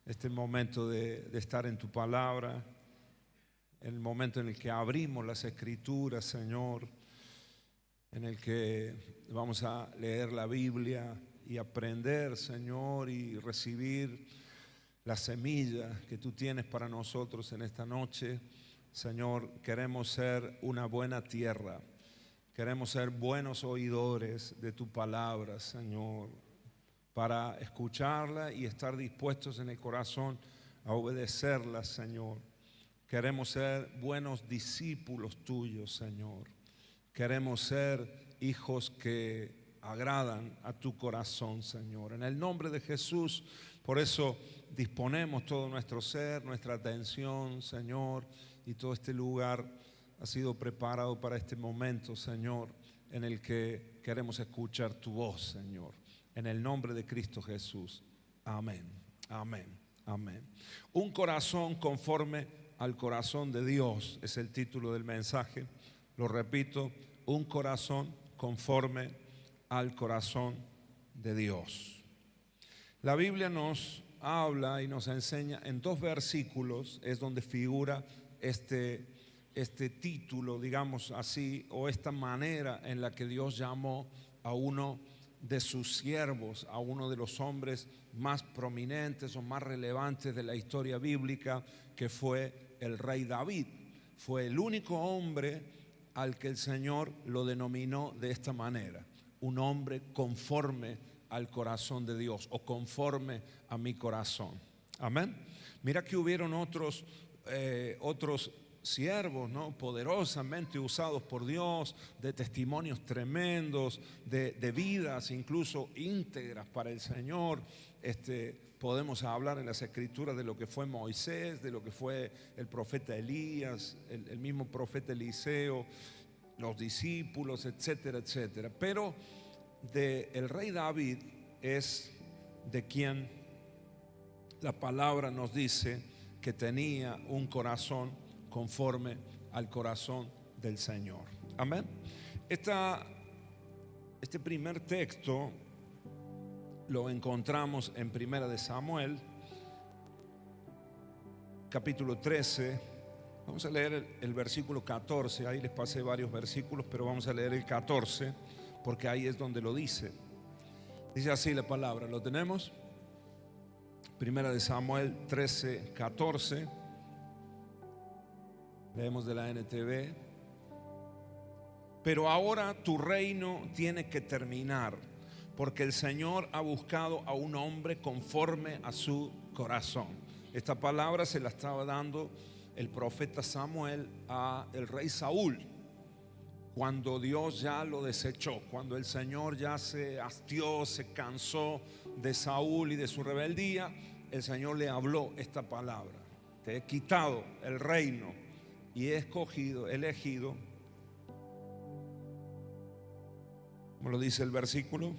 este momento de estar en tu palabra, el momento en el que abrimos las Escrituras, Señor, en el que vamos a leer la Biblia y aprender, Señor, y recibir la semilla que tú tienes para nosotros en esta noche. Señor, queremos ser una buena tierra, queremos ser buenos oidores de tu palabra, Señor, para escucharla y estar dispuestos en el corazón a obedecerla, Señor. Queremos ser buenos discípulos tuyos, Señor. Queremos ser hijos que agradan a tu corazón, Señor. En el nombre de Jesús, por eso disponemos todo nuestro ser, nuestra atención, Señor, y todo este lugar ha sido preparado para este momento, Señor, en el que queremos escuchar tu voz, Señor. En el nombre de Cristo Jesús. Amén, amén, amén. Un corazón conforme al corazón de Dios es el título del mensaje. Lo repito, un corazón conforme al corazón de Dios. La Biblia nos habla y nos enseña en dos versículos, es donde figura este título, digamos así, o esta manera en la que Dios llamó a uno de sus siervos, a uno de los hombres más prominentes o más relevantes de la historia bíblica, que fue el rey David. Fue el único hombre al que el Señor lo denominó de esta manera: un hombre conforme al corazón de Dios, o conforme a mi corazón. Amén. Mira que hubieron otros siervos, ¿no?, poderosamente usados por Dios, de testimonios tremendos, de vidas incluso íntegras para el Señor. Podemos hablar en las Escrituras de lo que fue Moisés, de lo que fue el profeta Elías, el mismo profeta Eliseo, los discípulos, etcétera, etcétera. Pero el rey David es de quien la palabra nos dice que tenía un corazón conforme al corazón del Señor. Amén. Este primer texto lo encontramos en Primera de Samuel, capítulo 13. Vamos a leer el versículo 14. Ahí les pasé varios versículos, pero vamos a leer el 14, porque ahí es donde lo dice. Dice así la palabra, ¿lo tenemos? Primera de Samuel 13, 14. Leemos de la NTV. Pero ahora tu reino tiene que terminar, porque el Señor ha buscado a un hombre conforme a su corazón. Esta palabra se la estaba dando el profeta Samuel a el rey Saúl, cuando Dios ya lo desechó, cuando el Señor ya se hastió, se cansó de Saúl y de su rebeldía. El Señor le habló esta palabra: te he quitado el reino y he elegido, como lo dice el versículo,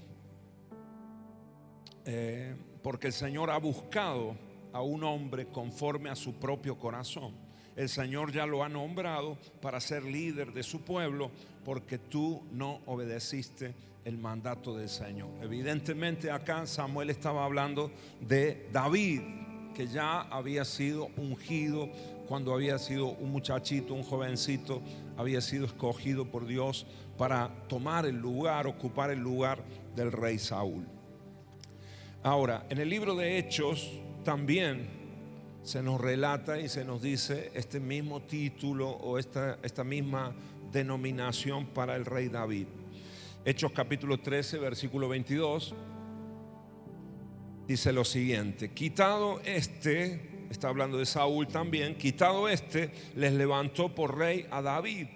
porque el Señor ha buscado a un hombre conforme a su propio corazón. El Señor ya lo ha nombrado para ser líder de su pueblo, porque tú no obedeciste el mandato del Señor. Evidentemente acá Samuel estaba hablando de David, que ya había sido ungido cuando había sido un muchachito, un jovencito, había sido escogido por Dios para tomar el lugar, ocupar el lugar del rey Saúl. Ahora, en el libro de Hechos también se nos relata y se nos dice este mismo título o esta misma denominación para el rey David. Hechos capítulo 13, versículo 22, dice lo siguiente: quitado está hablando de Saúl también, quitado les levantó por rey a David,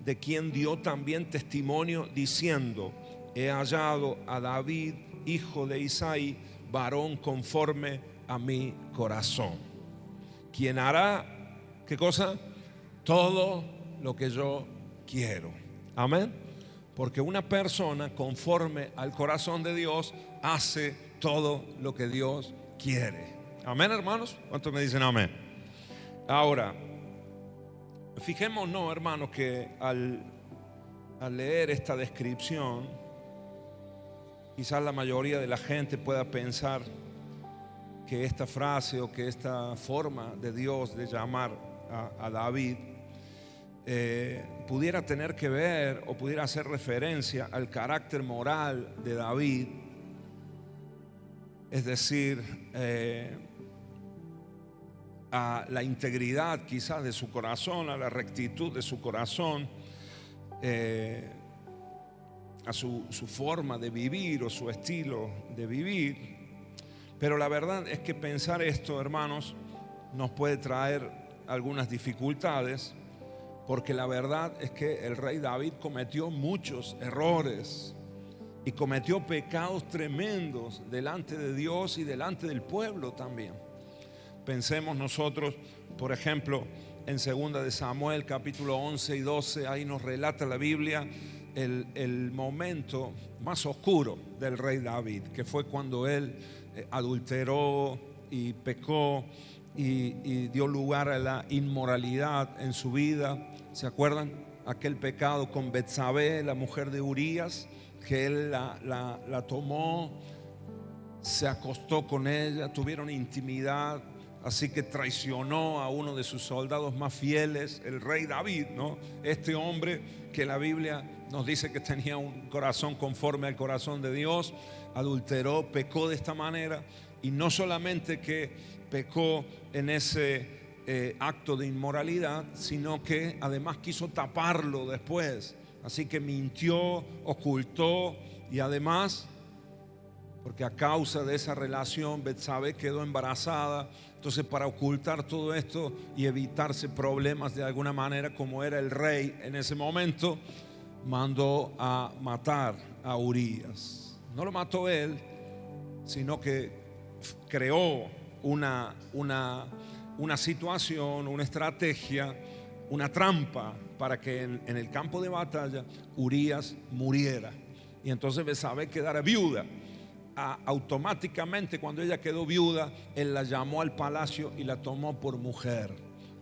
de quien dio también testimonio diciendo: he hallado a David, hijo de Isaí, varón conforme a mi corazón, quien hará, ¿qué cosa? Todo lo que yo quiero. Amén. Porque una persona conforme al corazón de Dios hace todo lo que Dios quiere. Amén, hermanos. ¿Cuántos me dicen amén? Ahora, fijémonos, hermanos, que al leer esta descripción, quizás la mayoría de la gente pueda pensar que esta frase o que esta forma de Dios de llamar a David pudiera tener que ver o pudiera hacer referencia al carácter moral de David, es decir, a la integridad quizás de su corazón, a la rectitud de su corazón, a su forma de vivir o su estilo de vivir. Pero la verdad es que pensar esto, hermanos, nos puede traer algunas dificultades, porque la verdad es que el rey David cometió muchos errores y cometió pecados tremendos delante de Dios y delante del pueblo también. Pensemos nosotros, por ejemplo, en 2 de Samuel capítulo 11 y 12, ahí nos relata la Biblia el momento más oscuro del rey David, que fue cuando él adulteró y pecó y dio lugar a la inmoralidad en su vida. ¿Se acuerdan? Aquel pecado con Betsabé, la mujer de Urías, que él la tomó, se acostó con ella, tuvieron intimidad, así que traicionó a uno de sus soldados más fieles, el rey David, ¿no? Este hombre que la Biblia nos dice que tenía un corazón conforme al corazón de Dios, adulteró, pecó de esta manera, y no solamente que pecó en ese acto de inmoralidad, sino que además quiso taparlo después. Así que mintió, ocultó, y además, porque a causa de esa relación Betsabé quedó embarazada. Entonces, para ocultar todo esto y evitarse problemas de alguna manera, como era el rey en ese momento, mandó a matar a Urías. No lo mató él, sino que creó una situación, una estrategia, una trampa para que en el campo de batalla Urías muriera. Y entonces Betsabé quedara viuda. Automáticamente, cuando ella quedó viuda, él la llamó al palacio y la tomó por mujer.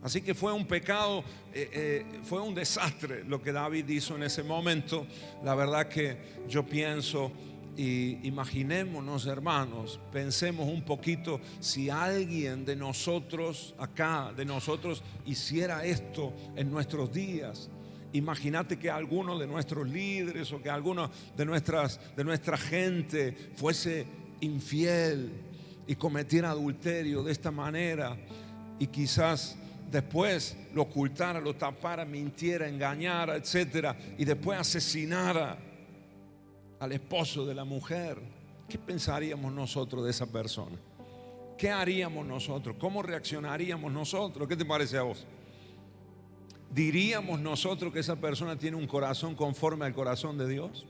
Así que fue un pecado, fue un desastre lo que David hizo en ese momento. La verdad que yo pienso, y imaginémonos, hermanos, pensemos un poquito, si alguien de nosotros acá, de nosotros, hiciera esto en nuestros días. Imagínate que alguno de nuestros líderes o que alguno de nuestra gente fuese infiel y cometiera adulterio de esta manera, y quizás después lo ocultara, lo tapara, mintiera, engañara, etcétera, y después asesinara al esposo de la mujer. ¿Qué pensaríamos nosotros de esa persona? ¿Qué haríamos nosotros? ¿Cómo reaccionaríamos nosotros? ¿Qué te parece a vos? ¿Diríamos nosotros que esa persona tiene un corazón conforme al corazón de Dios?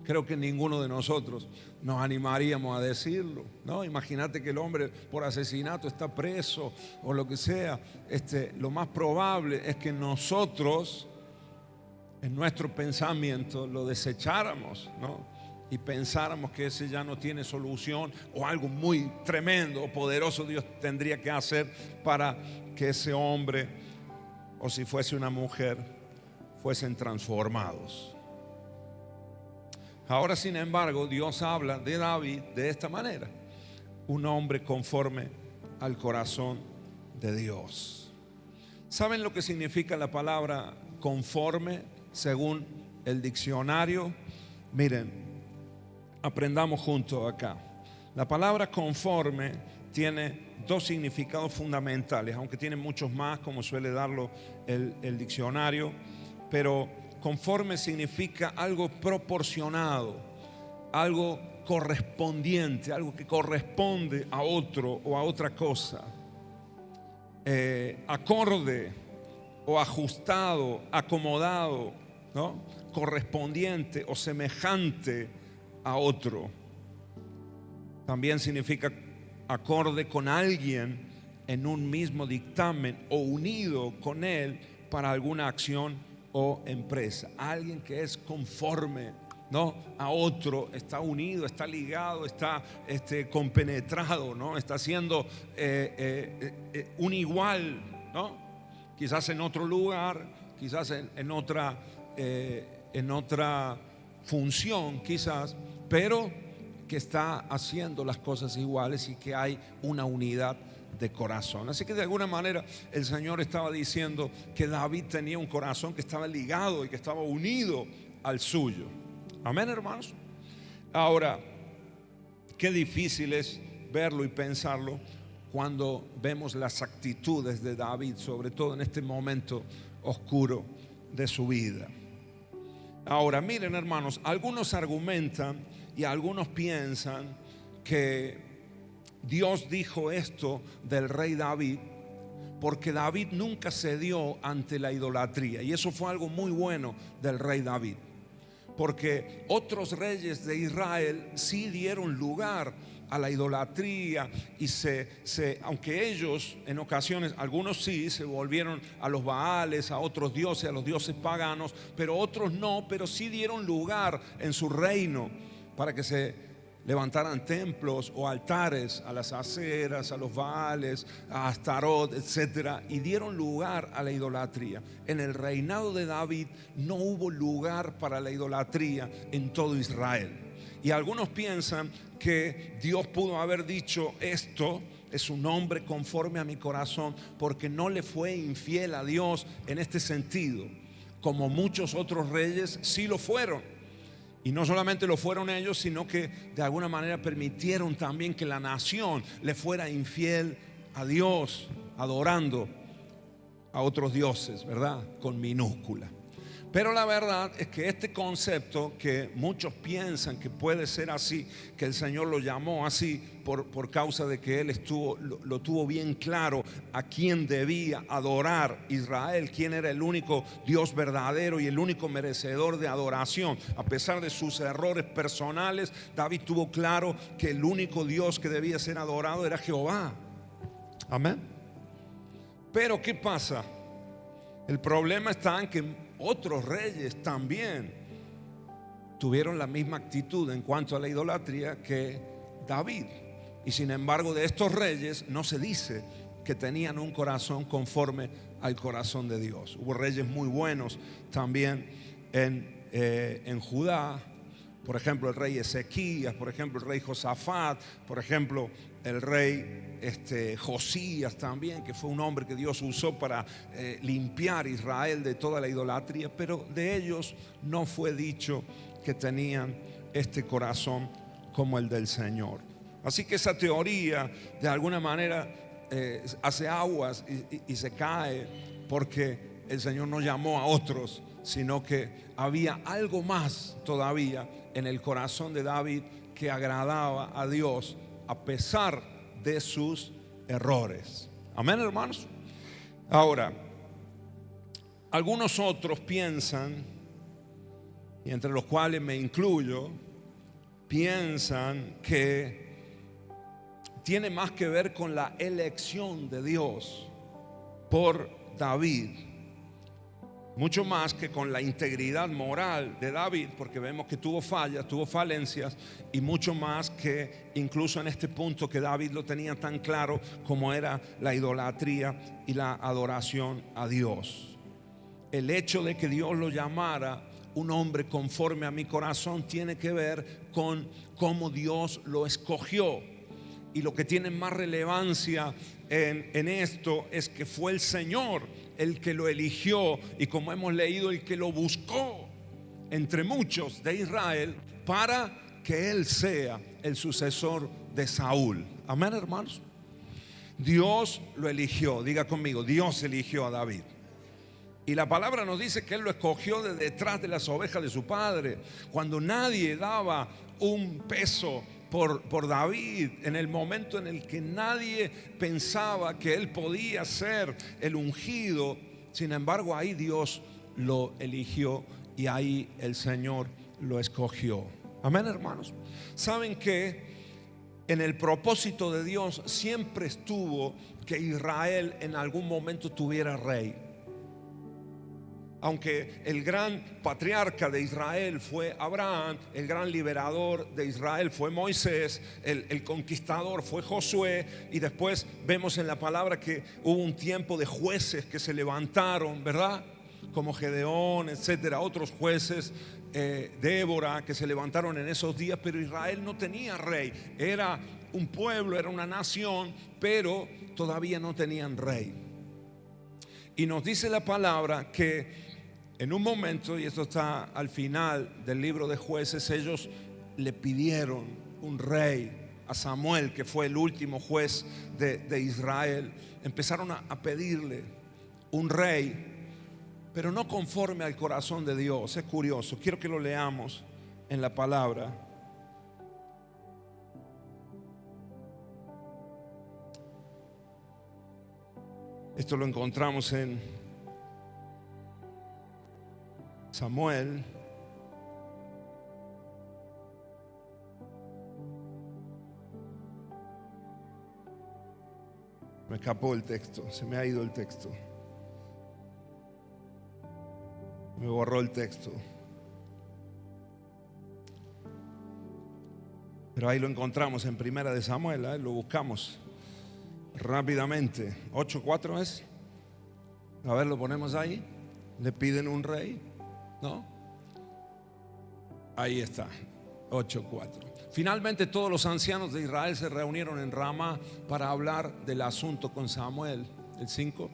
Creo que ninguno de nosotros nos animaríamos a decirlo, ¿no? Imagínate que el hombre por asesinato está preso o lo que sea. Lo más probable es que nosotros, en nuestro pensamiento, lo desecháramos, ¿no? Y pensáramos que ese ya no tiene solución, o algo muy tremendo o poderoso Dios tendría que hacer para que ese hombre, o si fuese una mujer, fuesen transformados. Ahora, sin embargo, Dios habla de David de esta manera: un hombre conforme al corazón de Dios. ¿Saben lo que significa la palabra conforme según el diccionario? Miren, aprendamos juntos acá. La palabra conforme tiene dos significados fundamentales, aunque tiene muchos más, como suele darlo el diccionario. Pero conforme significa algo proporcionado, algo correspondiente, algo que corresponde a otro o a otra cosa. Acorde o ajustado, acomodado, ¿no? Correspondiente o semejante a otro. También significa acorde con alguien en un mismo dictamen o unido con él para alguna acción o empresa. Alguien que es conforme, ¿no?, a otro, está unido, está ligado, está compenetrado, ¿no? Está siendo un igual, ¿no? Quizás en otro lugar, quizás en otra función, quizás, pero que está haciendo las cosas iguales y que hay una unidad de corazón. Así que de alguna manera el Señor estaba diciendo que David tenía un corazón que estaba ligado y que estaba unido al suyo. Amén, hermanos. Ahora, qué difícil es verlo y pensarlo cuando vemos las actitudes de David, sobre todo en este momento oscuro de su vida. Ahora, miren, hermanos, algunos argumentan y algunos piensan que Dios dijo esto del rey David porque David nunca cedió ante la idolatría, y eso fue algo muy bueno del rey David, porque otros reyes de Israel sí dieron lugar a la idolatría y aunque ellos en ocasiones, algunos sí se volvieron a los Baales, a otros dioses, a los dioses paganos, pero otros no, pero sí dieron lugar en su reino para que se levantaran templos o altares a las aceras, a los Baales, a Astarot, etcétera, y dieron lugar a la idolatría. En el reinado de David no hubo lugar para la idolatría en todo Israel. Y algunos piensan que Dios pudo haber dicho: esto es un hombre conforme a mi corazón, porque no le fue infiel a Dios en este sentido, como muchos otros reyes sí lo fueron. Y no solamente lo fueron ellos, sino que de alguna manera permitieron también que la nación le fuera infiel a Dios, adorando a otros dioses, ¿verdad? Con minúscula. Pero la verdad es que este concepto, que muchos piensan que puede ser así, que el Señor lo llamó así por causa de que Él lo tuvo bien claro a quién debía adorar Israel, quién era el único Dios verdadero y el único merecedor de adoración. A pesar de sus errores personales, David tuvo claro que el único Dios que debía ser adorado era Jehová. Amén. Pero ¿qué pasa? El problema está en que otros reyes también tuvieron la misma actitud en cuanto a la idolatría que David. Y sin embargo, de estos reyes no se dice que tenían un corazón conforme al corazón de Dios. Hubo reyes muy buenos también en Judá. Por ejemplo, el rey Ezequías, por ejemplo, el rey Josafat, por ejemplo, el rey Josías también, que fue un hombre que Dios usó para limpiar Israel de toda la idolatría, pero de ellos no fue dicho que tenían este corazón como el del Señor. Así que esa teoría de alguna manera hace aguas y se cae, porque el Señor no llamó a otros, sino que había algo más todavía en el corazón de David que agradaba a Dios a pesar de sus errores. Amén, hermanos. Ahora, algunos otros piensan, y entre los cuales me incluyo, piensan que tiene más que ver con la elección de Dios por David, mucho más que con la integridad moral de David, porque vemos que tuvo fallas, tuvo falencias, y mucho más que incluso en este punto que David lo tenía tan claro como era la idolatría y la adoración a Dios. El hecho de que Dios lo llamara un hombre conforme a mi corazón tiene que ver con cómo Dios lo escogió. Y lo que tiene más relevancia en esto es que fue el Señor el que lo eligió, y como hemos leído, el que lo buscó entre muchos de Israel para que él sea el sucesor de Saúl. Amén, hermanos. Dios lo eligió. Diga conmigo: Dios eligió a David. Y la palabra nos dice que él lo escogió de detrás de las ovejas de su padre, cuando nadie daba un peso por David, en el momento en el que nadie pensaba que él podía ser el ungido. Sin embargo, ahí Dios lo eligió y ahí el Señor lo escogió. Amén, hermanos. Saben que en el propósito de Dios siempre estuvo que Israel en algún momento tuviera rey. Aunque el gran patriarca de Israel fue Abraham, el gran liberador de Israel fue Moisés, el conquistador fue Josué, y después vemos en la palabra que hubo un tiempo de jueces que se levantaron, ¿verdad?, como Gedeón, etcétera, otros jueces, Débora, que se levantaron en esos días, pero Israel no tenía rey. Era un pueblo, era una nación, pero todavía no tenían rey. Y nos dice la palabra que en un momento, y esto está al final del libro de Jueces, ellos le pidieron un rey a Samuel, que fue el último juez de Israel. Empezaron a pedirle un rey, pero no conforme al corazón de Dios. Es curioso, quiero que lo leamos en la palabra. Esto lo encontramos en Samuel. Me escapó el texto, se me ha ido el texto. Me borró el texto. Pero ahí lo encontramos en Primera de Samuel, lo buscamos rápidamente. 8:4 es. A ver, lo ponemos ahí. Le piden un rey, ¿no? Ahí está, 8:4. Finalmente todos los ancianos de Israel se reunieron en Ramá para hablar del asunto con Samuel. El 5.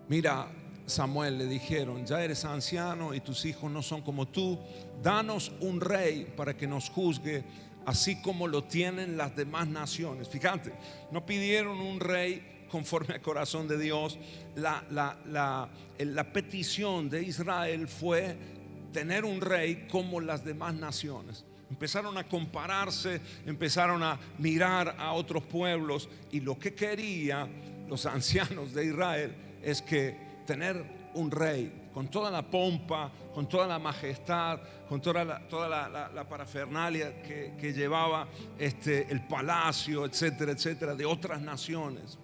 Mira, Samuel, le dijeron, ya eres anciano y tus hijos no son como tú. Danos un rey para que nos juzgue, así como lo tienen las demás naciones. Fíjate, no pidieron un rey conforme al corazón de Dios. La petición de Israel fue tener un rey como las demás naciones. Empezaron a compararse, empezaron a mirar a otros pueblos, y lo que querían los ancianos de Israel es que tener un rey con toda la pompa, con toda la majestad, con toda la parafernalia que llevaba el palacio, etcétera, etcétera, de otras naciones,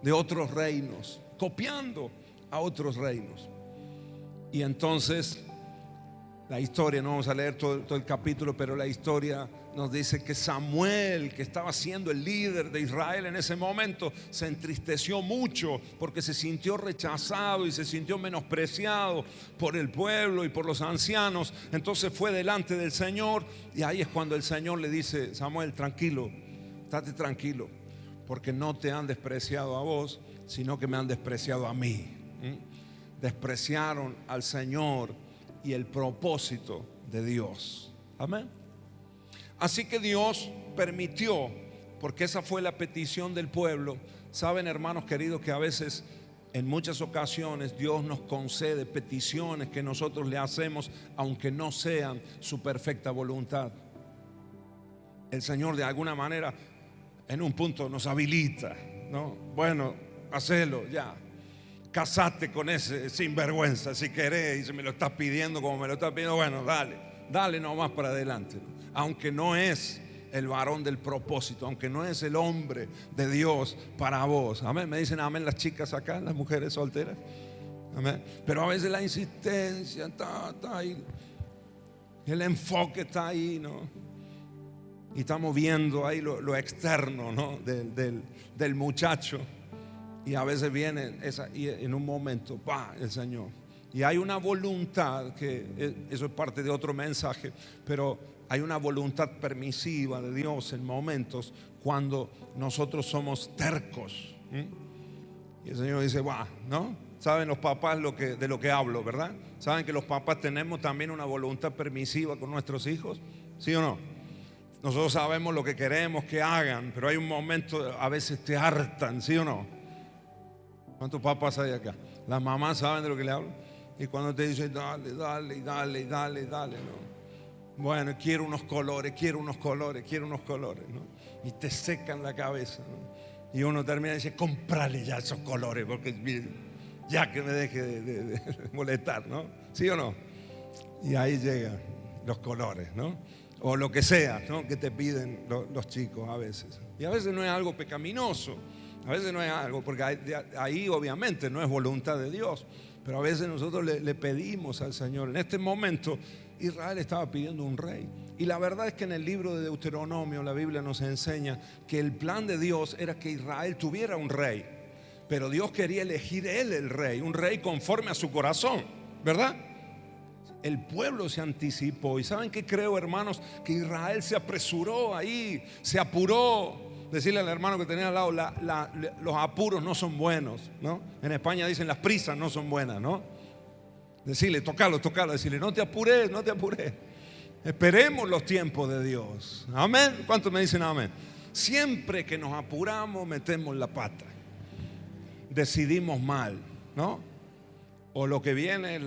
de otros reinos, copiando a otros reinos. Y entonces la historia, no vamos a leer todo el capítulo, pero la historia nos dice que Samuel, que estaba siendo el líder de Israel en ese momento, se entristeció mucho porque se sintió rechazado y se sintió menospreciado por el pueblo y por los ancianos. Entonces fue delante del Señor, y ahí es cuando el Señor le dice: Samuel, tranquilo, estate tranquilo, porque no te han despreciado a vos, sino que me han despreciado a mí. Despreciaron al Señor y el propósito de Dios. Amén. Así que Dios permitió, porque esa fue la petición del pueblo. Saben, hermanos queridos, que a veces, en muchas ocasiones, Dios nos concede peticiones que nosotros le hacemos, aunque no sean su perfecta voluntad. El Señor de alguna manera en un punto nos habilita, ¿no? Bueno, hacelo ya. Casate con ese sinvergüenza si querés, y si me lo estás pidiendo como me lo estás pidiendo, bueno, dale nomás para adelante, ¿no? Aunque no es el varón del propósito, aunque no es el hombre de Dios para vos. Amén. Me dicen amén las chicas acá, las mujeres solteras. Amén. Pero a veces la insistencia está ahí, el enfoque está ahí, ¿no? Y estamos viendo ahí lo externo, ¿no? del muchacho. Y a veces viene y en un momento, el Señor. Y hay una voluntad, que eso es parte de otro mensaje, pero hay una voluntad permisiva de Dios en momentos cuando nosotros somos tercos. Y el Señor dice, ¿no? Saben los papás de lo que hablo, ¿verdad? Saben que los papás tenemos también una voluntad permisiva con nuestros hijos, ¿sí o no? Nosotros sabemos lo que queremos que hagan, pero hay un momento, a veces te hartan, ¿sí o no? ¿Cuántos papás hay acá? Las mamás saben de lo que le hablo. Y cuando te dicen dale, ¿no? Bueno, quiero unos colores, ¿no? Y te secan la cabeza, ¿no? Y uno termina y dice, cómprale ya esos colores, porque ya que me deje de molestar, ¿no? ¿Sí o no? Y ahí llegan los colores, ¿no? O lo que sea, ¿no? Que te piden los chicos a veces. Y a veces no es algo pecaminoso. A veces no es algo, porque ahí obviamente no es voluntad de Dios, pero a veces nosotros le pedimos al Señor. En este momento Israel estaba pidiendo un rey, y la verdad es que en el libro de Deuteronomio la Biblia nos enseña que el plan de Dios era que Israel tuviera un rey, pero Dios quería elegir él el rey, un rey conforme a su corazón. ¿verdad? El pueblo se anticipó. ¿Y saben qué creo, hermanos? Que Israel se apresuró ahí, se apuró. Decirle al hermano que tenía al lado, los apuros no son buenos, ¿no? En España dicen las prisas no son buenas, ¿no? Decirle, tocalo, decirle, no te apures, no te apures. Esperemos los tiempos de Dios. Amén. ¿Cuántos me dicen amén? Siempre que nos apuramos, metemos la pata. Decidimos mal, ¿no? O lo que viene es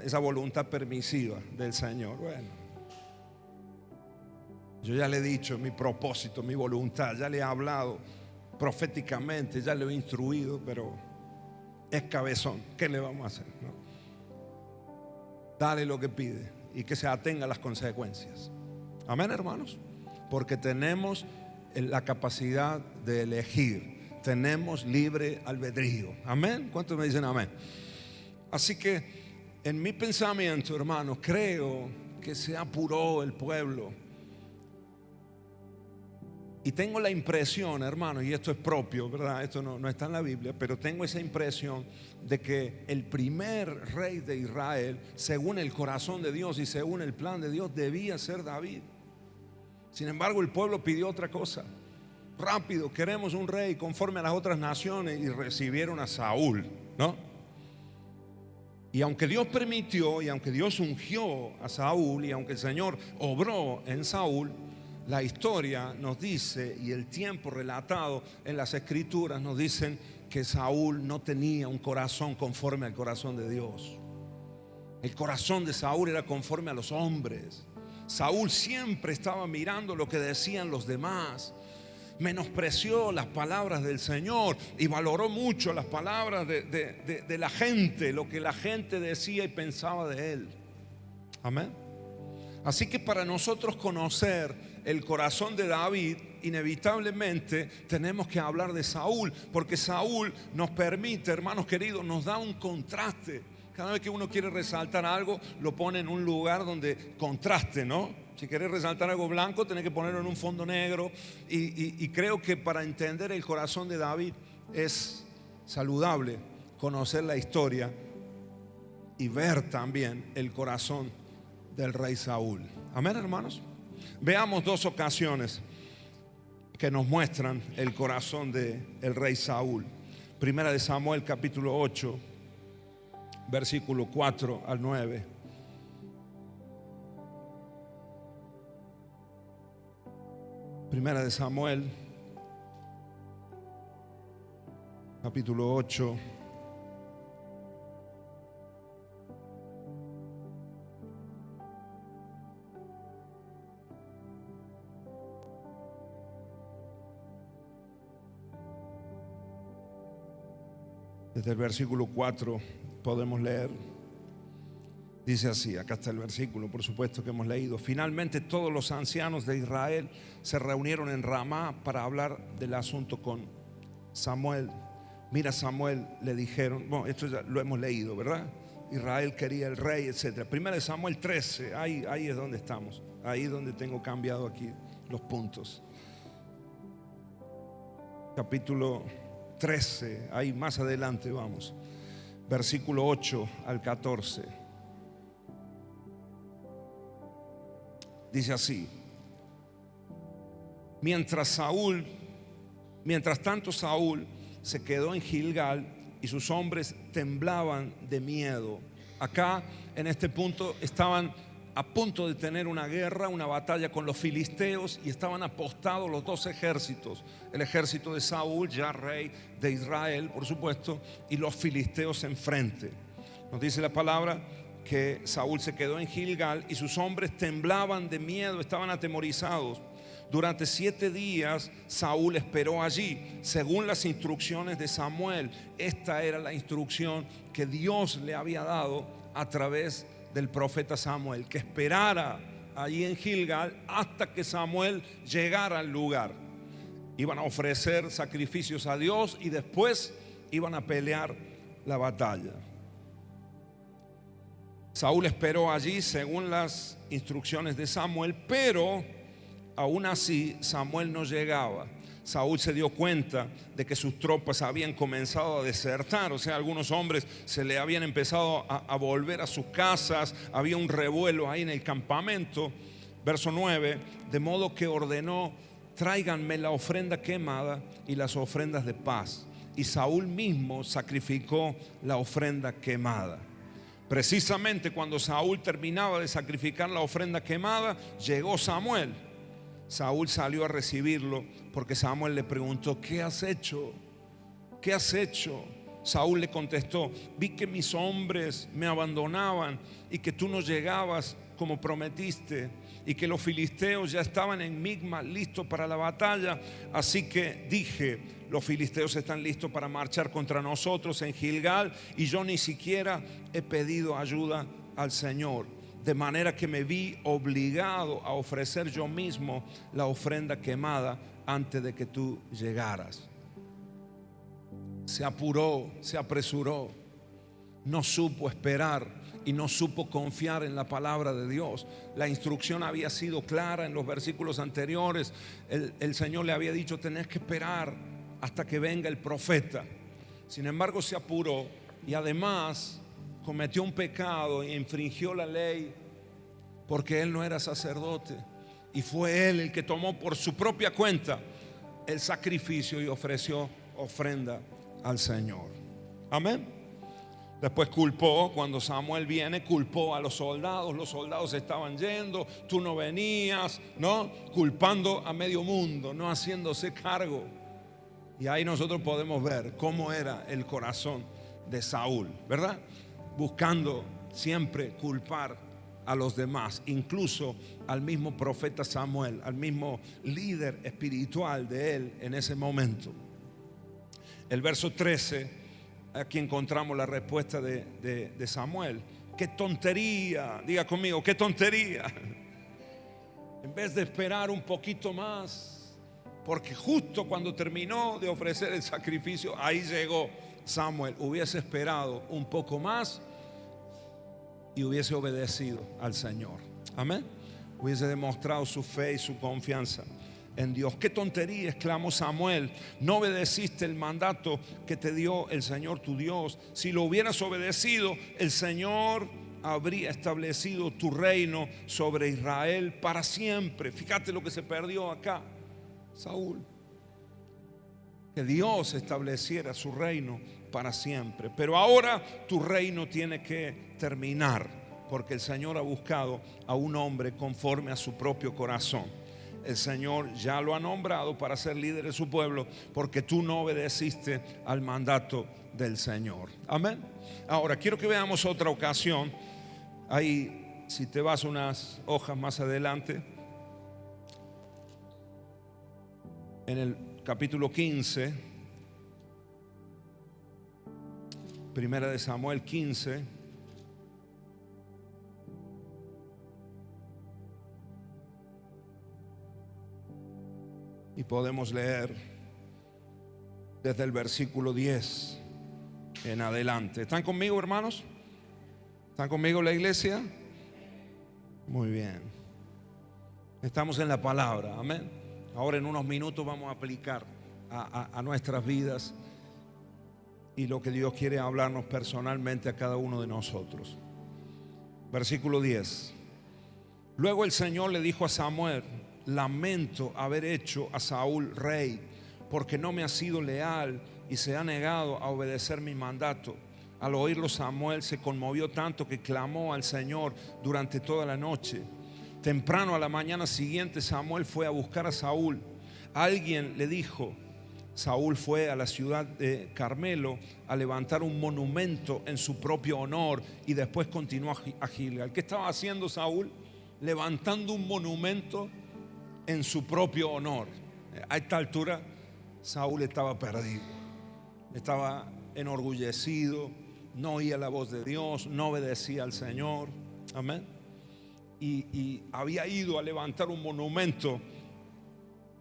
esa voluntad permisiva del Señor. Bueno, yo ya le he dicho mi propósito, mi voluntad, ya le he hablado proféticamente, ya le he instruido, pero es cabezón. ¿Qué le vamos a hacer? ¿No? Dale lo que pide y que se atenga a las consecuencias. Amén, hermanos. Porque tenemos la capacidad de elegir, tenemos libre albedrío. Amén. ¿Cuántos me dicen amén? Así que en mi pensamiento, hermanos, creo que se apuró el pueblo. Y tengo la impresión, hermanos, y esto es propio, ¿verdad? Esto no está en la Biblia, pero tengo esa impresión de que el primer rey de Israel, según el corazón de Dios y según el plan de Dios, debía ser David. Sin embargo, el pueblo pidió otra cosa. Rápido, queremos un rey conforme a las otras naciones, y recibieron a Saúl, ¿no? Y aunque Dios permitió, y aunque Dios ungió a Saúl, y aunque el Señor obró en Saúl, la historia nos dice, y el tiempo relatado en las Escrituras nos dicen que Saúl no tenía un corazón conforme al corazón de Dios. El corazón de Saúl era conforme a los hombres. Saúl siempre estaba mirando lo que decían los demás. Menospreció las palabras del Señor y valoró mucho las palabras de la gente, lo que la gente decía y pensaba de él. Amén. Así que para nosotros conocer el corazón de David, inevitablemente tenemos que hablar de Saúl, porque Saúl nos permite, hermanos queridos, nos da un contraste. Cada vez que uno quiere resaltar algo, lo pone en un lugar donde contraste, ¿no? Si querés resaltar algo blanco, tenés que ponerlo en un fondo negro. Y creo que para entender el corazón de David es saludable conocer la historia y ver también el corazón del rey Saúl. Amén, hermanos. Veamos dos ocasiones que nos muestran el corazón del rey Saúl. Primera de Samuel, capítulo 8, versículo 4 al 9. Primera de Samuel, capítulo 8, desde el versículo 4 podemos leer. Dice así, acá está el versículo, por supuesto, que hemos leído. Finalmente todos los ancianos de Israel se reunieron en Ramá para hablar del asunto con Samuel. Mira, Samuel, le dijeron, bueno, esto ya lo hemos leído, ¿verdad? Israel quería el rey, etc. Primera de Samuel 13, ahí es donde estamos. Ahí es donde tengo cambiado aquí los puntos. Capítulo 13, ahí más adelante vamos. Versículo 8 al 14. Dice así: mientras tanto Saúl se quedó en Gilgal y sus hombres temblaban de miedo. Acá en este punto estaban a punto de tener una guerra, una batalla con los filisteos, y estaban apostados los dos ejércitos, el ejército de Saúl, ya rey de Israel, por supuesto, y los filisteos enfrente. Nos dice la palabra que Saúl se quedó en Gilgal y sus hombres temblaban de miedo, estaban atemorizados. Durante 7 días Saúl esperó allí, según las instrucciones de Samuel. Esta era la instrucción que Dios le había dado a través del profeta Samuel, que esperara allí en Gilgal hasta que Samuel llegara al lugar. Iban a ofrecer sacrificios a Dios y después iban a pelear la batalla. Saúl esperó allí según las instrucciones de Samuel, pero aún así Samuel no llegaba. Saúl se dio cuenta de que sus tropas habían comenzado a desertar, o sea, algunos hombres se le habían empezado a volver a sus casas, había un revuelo ahí en el campamento. Verso 9, de modo que ordenó: tráiganme la ofrenda quemada y las ofrendas de paz. Y Saúl mismo sacrificó la ofrenda quemada. Precisamente cuando Saúl terminaba de sacrificar la ofrenda quemada, llegó Samuel. Saúl salió a recibirlo porque Samuel le preguntó: ¿qué has hecho? ¿Qué has hecho? Saúl le contestó: vi que mis hombres me abandonaban y que tú no llegabas como prometiste, y que los filisteos ya estaban en Migma listos para la batalla. Así que dije: los filisteos están listos para marchar contra nosotros en Gilgal, y yo ni siquiera he pedido ayuda al Señor, de manera que me vi obligado a ofrecer yo mismo la ofrenda quemada antes de que tú llegaras. Se apuró, se apresuró, no supo esperar y no supo confiar en la palabra de Dios. La instrucción había sido clara en los versículos anteriores. El Señor le había dicho: tenés que esperar hasta que venga el profeta. Sin embargo, se apuró y además cometió un pecado e infringió la ley, porque él no era sacerdote, y fue él el que tomó por su propia cuenta el sacrificio y ofreció ofrenda al Señor. Amén. Después culpó, cuando Samuel viene, culpó a los soldados estaban yendo, tú no venías, ¿no? Culpando a medio mundo, no haciéndose cargo. Y ahí nosotros podemos ver cómo era el corazón de Saúl, ¿verdad? Buscando siempre culpar a los demás, incluso al mismo profeta Samuel, al mismo líder espiritual de él en ese momento. El verso 13, aquí encontramos la respuesta de Samuel. ¡Qué tontería! Diga conmigo: ¡qué tontería! En vez de esperar un poquito más, porque justo cuando terminó de ofrecer el sacrificio, ahí llegó Samuel. Hubiese esperado un poco más y hubiese obedecido al Señor. Amén. Hubiese demostrado su fe y su confianza en Dios. ¡Qué tontería!, exclamó Samuel. No obedeciste el mandato que te dio el Señor tu Dios. Si lo hubieras obedecido, el Señor habría establecido tu reino sobre Israel para siempre. Fíjate lo que se perdió acá, Saúl: que Dios estableciera su reino para siempre. Pero ahora tu reino tiene que terminar, porque el Señor ha buscado a un hombre conforme a su propio corazón. El Señor ya lo ha nombrado para ser líder de su pueblo, porque tú no obedeciste al mandato del Señor. Amén. Ahora quiero que veamos otra ocasión. Ahí, si te vas unas hojas más adelante, en el capítulo 15, Primera de Samuel 15, y podemos leer desde el versículo 10 en adelante. ¿Están conmigo, hermanos? ¿Están conmigo, la iglesia? Muy bien. Estamos en la palabra, amén. Ahora en unos minutos vamos a aplicar a nuestras vidas y lo que Dios quiere hablarnos personalmente a cada uno de nosotros. Versículo 10. Luego el Señor le dijo a Samuel: lamento haber hecho a Saúl rey, porque no me ha sido leal y se ha negado a obedecer mi mandato. Al oírlo, Samuel se conmovió tanto que clamó al Señor durante toda la noche. Temprano a la mañana siguiente, Samuel fue a buscar a Saúl. Alguien le dijo: Saúl fue a la ciudad de Carmelo a levantar un monumento en su propio honor y después continuó a Gilgal. ¿Qué estaba haciendo Saúl? Levantando un monumento en su propio honor. A esta altura Saúl estaba perdido, estaba enorgullecido, no oía la voz de Dios, no obedecía al Señor. Amén. Y había ido a levantar un monumento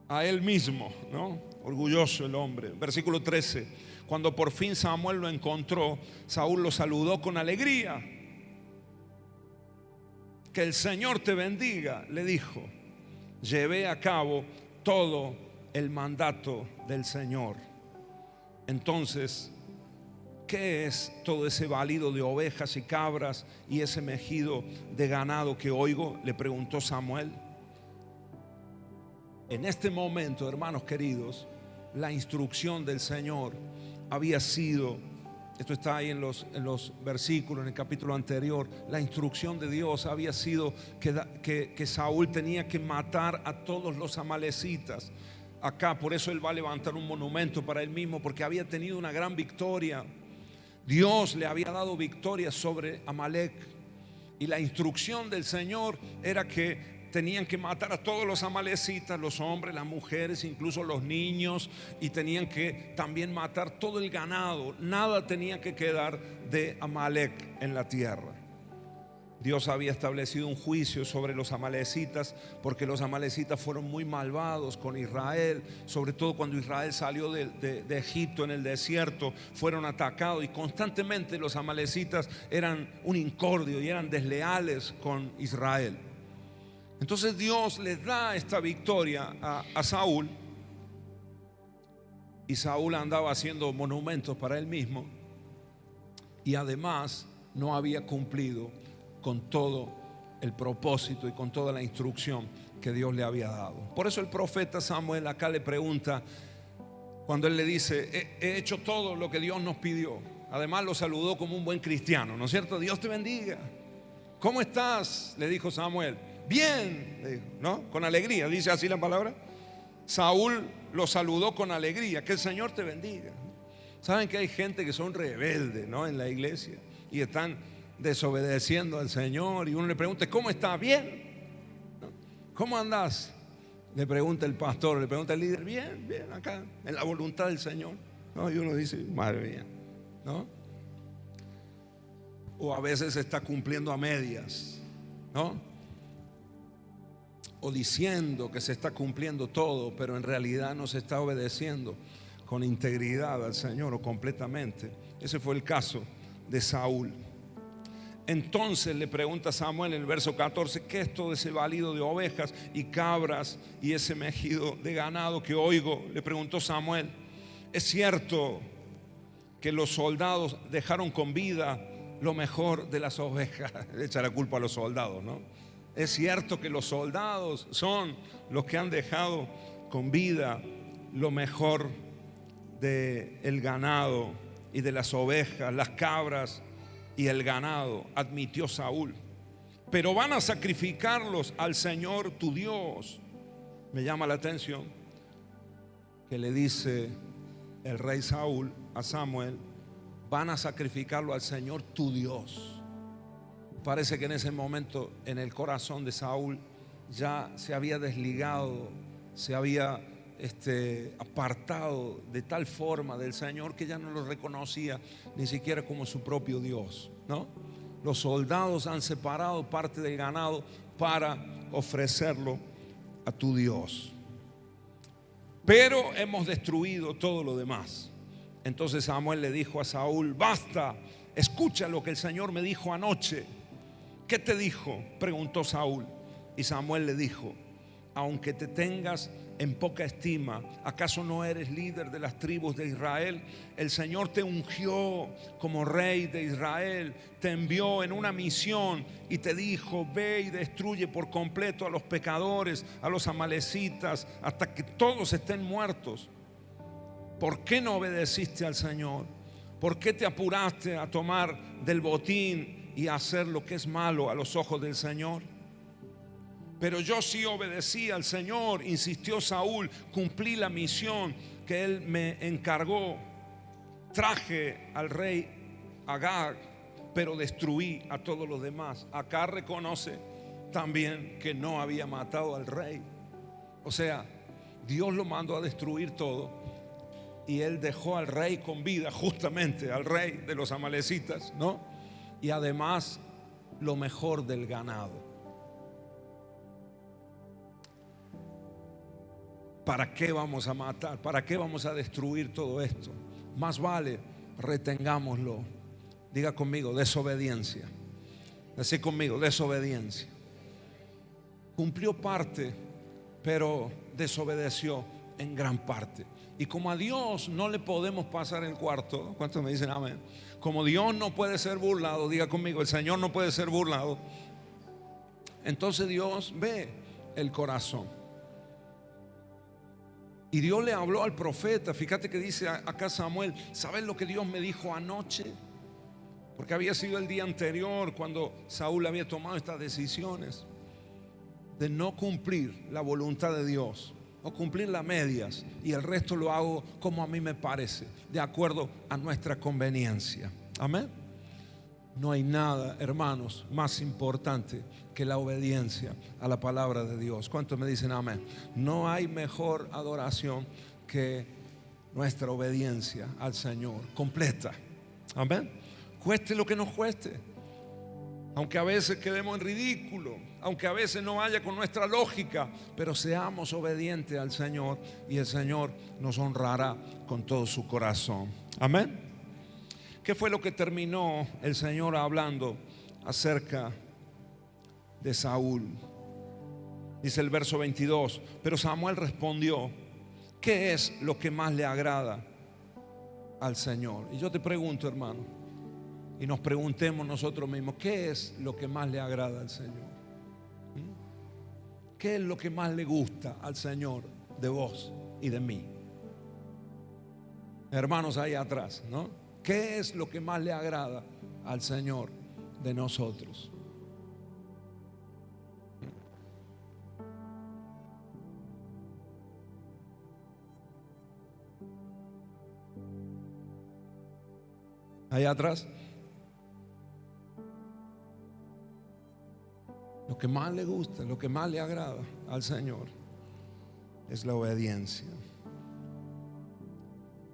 a él mismo, ¿no? Orgulloso el hombre. Versículo 13. Cuando por fin Samuel lo encontró, Saúl lo saludó con alegría. Que el Señor te bendiga, le dijo. Llevé a cabo todo el mandato del Señor. Entonces, ¿qué es todo ese balido de ovejas y cabras y ese mejido de ganado que oigo?, le preguntó Samuel. En este momento, hermanos queridos, la instrucción del Señor había sido, esto está ahí en los versículos, en el capítulo anterior, la instrucción de Dios había sido que Saúl tenía que matar a todos los amalecitas. Acá, por eso él va a levantar un monumento para él mismo, porque había tenido una gran victoria. Dios le había dado victoria sobre Amalek, y la instrucción del Señor era que tenían que matar a todos los amalecitas, los hombres, las mujeres, incluso los niños, y tenían que también matar todo el ganado. Nada tenía que quedar de Amalek en la tierra. Dios había establecido un juicio sobre los amalecitas, porque los amalecitas fueron muy malvados con Israel, sobre todo cuando Israel salió de Egipto en el desierto. Fueron atacados y constantemente los amalecitas eran un incordio y eran desleales con Israel. Entonces Dios les da esta victoria a Saúl, y Saúl andaba haciendo monumentos para él mismo, y además no había cumplido con todo el propósito y con toda la instrucción que Dios le había dado. Por eso el profeta Samuel acá le pregunta, cuando él le dice: he hecho todo lo que Dios nos pidió. Además lo saludó como un buen cristiano, ¿no es cierto? Dios te bendiga. ¿Cómo estás?, le dijo Samuel. Bien, le dijo, ¿no? Con alegría, dice así la palabra. Saúl lo saludó con alegría. Que el Señor te bendiga. Saben que hay gente que son rebeldes, ¿no?, en la iglesia, y están desobedeciendo al Señor, y uno le pregunta: ¿cómo está? Bien. ¿Cómo andás?, le pregunta el pastor, le pregunta el líder. Bien, bien, acá en la voluntad del Señor, ¿no? Y uno dice: madre mía, ¿no? O a veces está cumpliendo a medias, ¿no? O diciendo que se está cumpliendo todo, pero en realidad no se está obedeciendo con integridad al Señor o completamente. Ese fue el caso de Saúl. Entonces le pregunta Samuel en el verso 14: ¿qué es todo ese balido de ovejas y cabras y ese mejido de ganado que oigo? Le preguntó Samuel. ¿Es cierto que los soldados dejaron con vida lo mejor de las ovejas? Le echa la culpa a los soldados, ¿no? Es cierto que los soldados son los que han dejado con vida lo mejor del ganado y de las ovejas, las cabras y el ganado, admitió Saúl. Pero van a sacrificarlos al Señor tu Dios. Me llama la atención que le dice el rey Saúl a Samuel: van a sacrificarlo al Señor tu Dios. Parece que en ese momento en el corazón de Saúl ya se había desligado, se había apartado de tal forma del Señor que ya no lo reconocía ni siquiera como su propio Dios, ¿no? Los soldados han separado parte del ganado para ofrecerlo a tu Dios, pero hemos destruido todo lo demás. Entonces Samuel le dijo a Saúl: basta, escucha lo que el Señor me dijo anoche. ¿Qué te dijo?, preguntó Saúl. Y Samuel le dijo: aunque te tengas en poca estima, ¿acaso no eres líder de las tribus de Israel? El Señor te ungió como rey de Israel, te envió en una misión y te dijo: ve y destruye por completo a los pecadores, a los amalecitas, hasta que todos estén muertos. ¿Por qué no obedeciste al Señor? ¿Por qué te apuraste a tomar del botín y a hacer lo que es malo a los ojos del Señor? Pero yo sí obedecí al Señor, insistió Saúl. Cumplí la misión que él me encargó. Traje al rey Agag, pero destruí a todos los demás. Acá reconoce también que no había matado al rey. O sea, Dios lo mandó a destruir todo, y él dejó al rey con vida, justamente al rey de los amalecitas, ¿no? Y además lo mejor del ganado. ¿Para qué vamos a matar? ¿Para qué vamos a destruir todo esto? Más vale retengámoslo. Diga conmigo: desobediencia. Decí conmigo: desobediencia. Cumplió parte, pero desobedeció en gran parte. Y como a Dios no le podemos pasar el cuarto, ¿cuántos me dicen amén? Como Dios no puede ser burlado, diga conmigo, el Señor no puede ser burlado. Entonces Dios ve el corazón. Y Dios le habló al profeta. Fíjate que dice acá Samuel: ¿sabes lo que Dios me dijo anoche? Porque había sido el día anterior cuando Saúl había tomado estas decisiones de no cumplir la voluntad de Dios, o cumplir las medias, y el resto lo hago como a mí me parece, de acuerdo a nuestra conveniencia. Amén. No hay nada, hermanos, más importante que la obediencia a la palabra de Dios. ¿Cuántos me dicen amén? No hay mejor adoración que nuestra obediencia al Señor completa. Amén. Cueste lo que nos cueste, aunque a veces quedemos en ridículo, aunque a veces no vaya con nuestra lógica, pero seamos obedientes al Señor y el Señor nos honrará con todo su corazón. Amén. ¿Qué fue lo que terminó el Señor hablando acerca de Saúl? Dice el verso 22: pero Samuel respondió: ¿qué es lo que más le agrada al Señor? Y yo te pregunto, hermano, y nos preguntemos nosotros mismos: ¿qué es lo que más le agrada al Señor? ¿Qué es lo que más le gusta al Señor de vos y de mí? Hermanos ahí atrás, ¿no? ¿Qué es lo que más le agrada al Señor de nosotros? Ahí atrás. Lo que más le gusta, lo que más le agrada al Señor es la obediencia.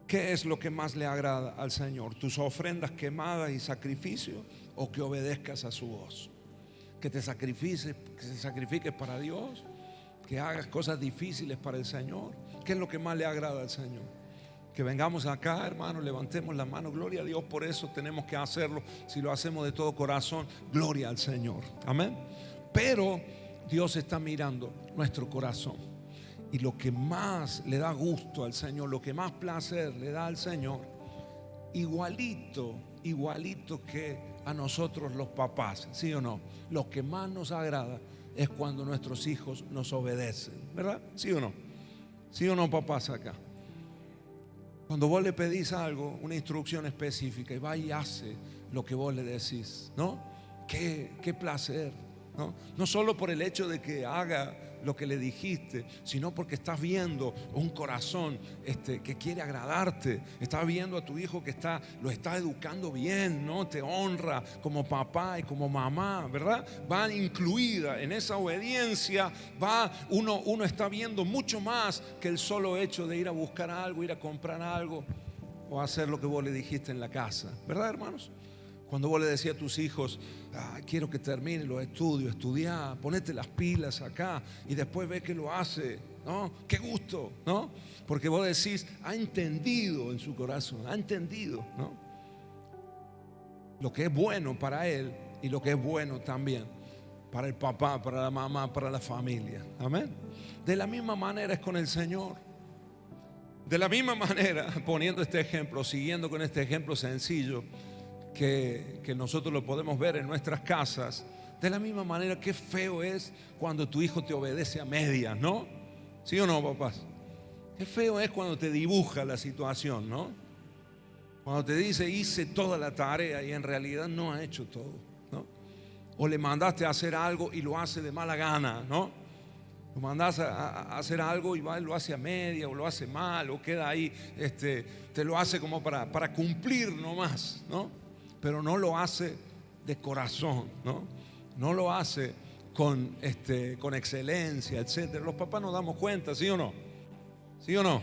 ¿Qué es lo que más le agrada al Señor? ¿Tus ofrendas quemadas y sacrificios, o que obedezcas a su voz? Que te sacrifiques para Dios, que hagas cosas difíciles para el Señor. ¿Qué es lo que más le agrada al Señor? Que vengamos acá, hermanos, levantemos la mano, gloria a Dios, por eso tenemos que hacerlo. Si lo hacemos de todo corazón, gloria al Señor, amén. Pero Dios está mirando nuestro corazón. Y lo que más le da gusto al Señor, lo que más placer le da al Señor, igualito que a nosotros los papás, ¿sí o no? Lo que más nos agrada es cuando nuestros hijos nos obedecen, ¿verdad? ¿Sí o no? ¿Sí o no, papás acá? Cuando vos le pedís algo, una instrucción específica, y va y hace lo que vos le decís, ¿no? Qué placer, ¿no? No solo por el hecho de que haga lo que le dijiste, sino porque estás viendo un corazón que quiere agradarte. Estás viendo a tu hijo que lo está educando bien, ¿no? Te honra como papá y como mamá, ¿verdad? Va incluida en esa obediencia. Uno está viendo mucho más que el solo hecho de ir a buscar algo, ir a comprar algo o hacer lo que vos le dijiste en la casa, ¿verdad, hermanos? Cuando vos le decías a tus hijos: quiero que termine los estudios, estudiá, ponete las pilas acá, y después ves que lo hace, ¿no? Qué gusto, ¿no? Porque vos decís: ha entendido en su corazón, ha entendido, ¿no? Lo que es bueno para él y lo que es bueno también para el papá, para la mamá, para la familia. Amén. De la misma manera es con el Señor. De la misma manera, poniendo este ejemplo, siguiendo con este ejemplo sencillo, que nosotros lo podemos ver en nuestras casas. De la misma manera, qué feo es cuando tu hijo te obedece a medias, ¿no? ¿Sí o no, papás? Qué feo es cuando te dibuja la situación, ¿no? Cuando te dice: hice toda la tarea, y en realidad no ha hecho todo, ¿no? O le mandaste a hacer algo y lo hace de mala gana, ¿no? Lo mandas a hacer algo y va y lo hace a media, o lo hace mal, o queda ahí, te lo hace como para cumplir nomás, ¿no? Pero no lo hace de corazón, ¿no? No lo hace con excelencia, etcétera. Los papás nos damos cuenta, ¿sí o no? ¿Sí o no?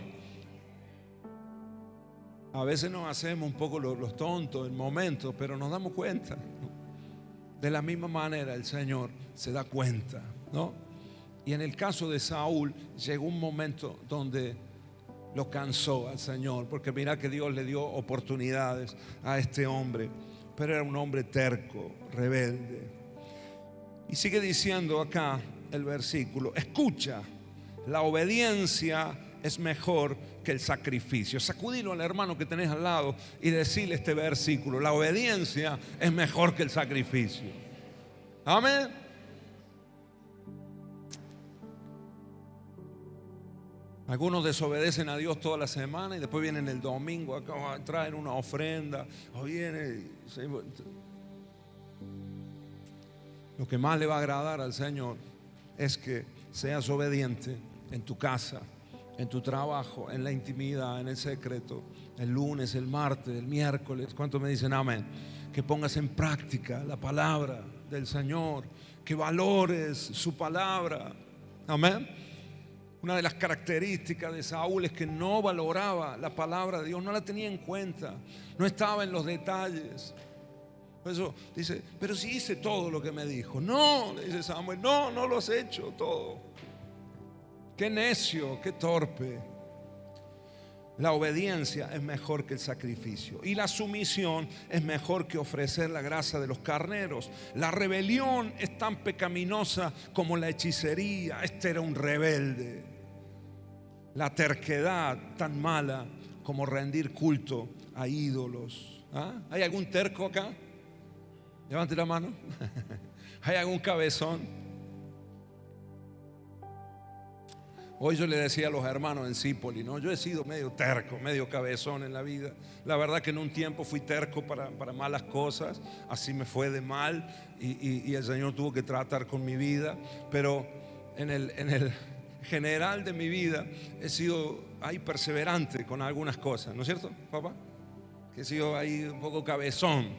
A veces nos hacemos un poco los tontos en momentos, pero nos damos cuenta, ¿no? De la misma manera el Señor se da cuenta, ¿no? Y en el caso de Saúl llegó un momento donde lo cansó al Señor, porque mira que Dios le dio oportunidades a este hombre, pero era un hombre terco, rebelde. Y sigue diciendo acá el versículo: escucha, la obediencia es mejor que el sacrificio. Sacudilo al hermano que tenés al lado y decirle este versículo: la obediencia es mejor que el sacrificio. Amén. Algunos desobedecen a Dios toda la semana y después vienen el domingo acá, traen una ofrenda o vienen. Lo que más le va a agradar al Señor es que seas obediente en tu casa, en tu trabajo, en la intimidad, en el secreto, el lunes, el martes, el miércoles. ¿Cuántos me dicen amén? Que pongas en práctica la palabra del Señor, que valores su palabra. Amén. Una de las características de Saúl es que no valoraba la palabra de Dios, no la tenía en cuenta, no estaba en los detalles. Por eso dice: pero si hice todo lo que me dijo. No, le dice Samuel, no lo has hecho todo. Qué necio, qué torpe. La obediencia es mejor que el sacrificio, y la sumisión es mejor que ofrecer la grasa de los carneros. La rebelión es tan pecaminosa como la hechicería. Este era un rebelde. La terquedad tan mala como rendir culto a ídolos. ¿Ah? ¿Hay algún terco acá? Levante la mano. ¿Hay algún cabezón? Hoy yo le decía a los hermanos en Cípoli, ¿no? Yo he sido medio terco, medio cabezón en la vida. La verdad que en un tiempo fui terco para malas cosas. Así me fue de mal y el Señor tuvo que tratar con mi vida. Pero en el general de mi vida he sido ahí perseverante con algunas cosas, ¿no es cierto, papá? Que he sido ahí un poco cabezón.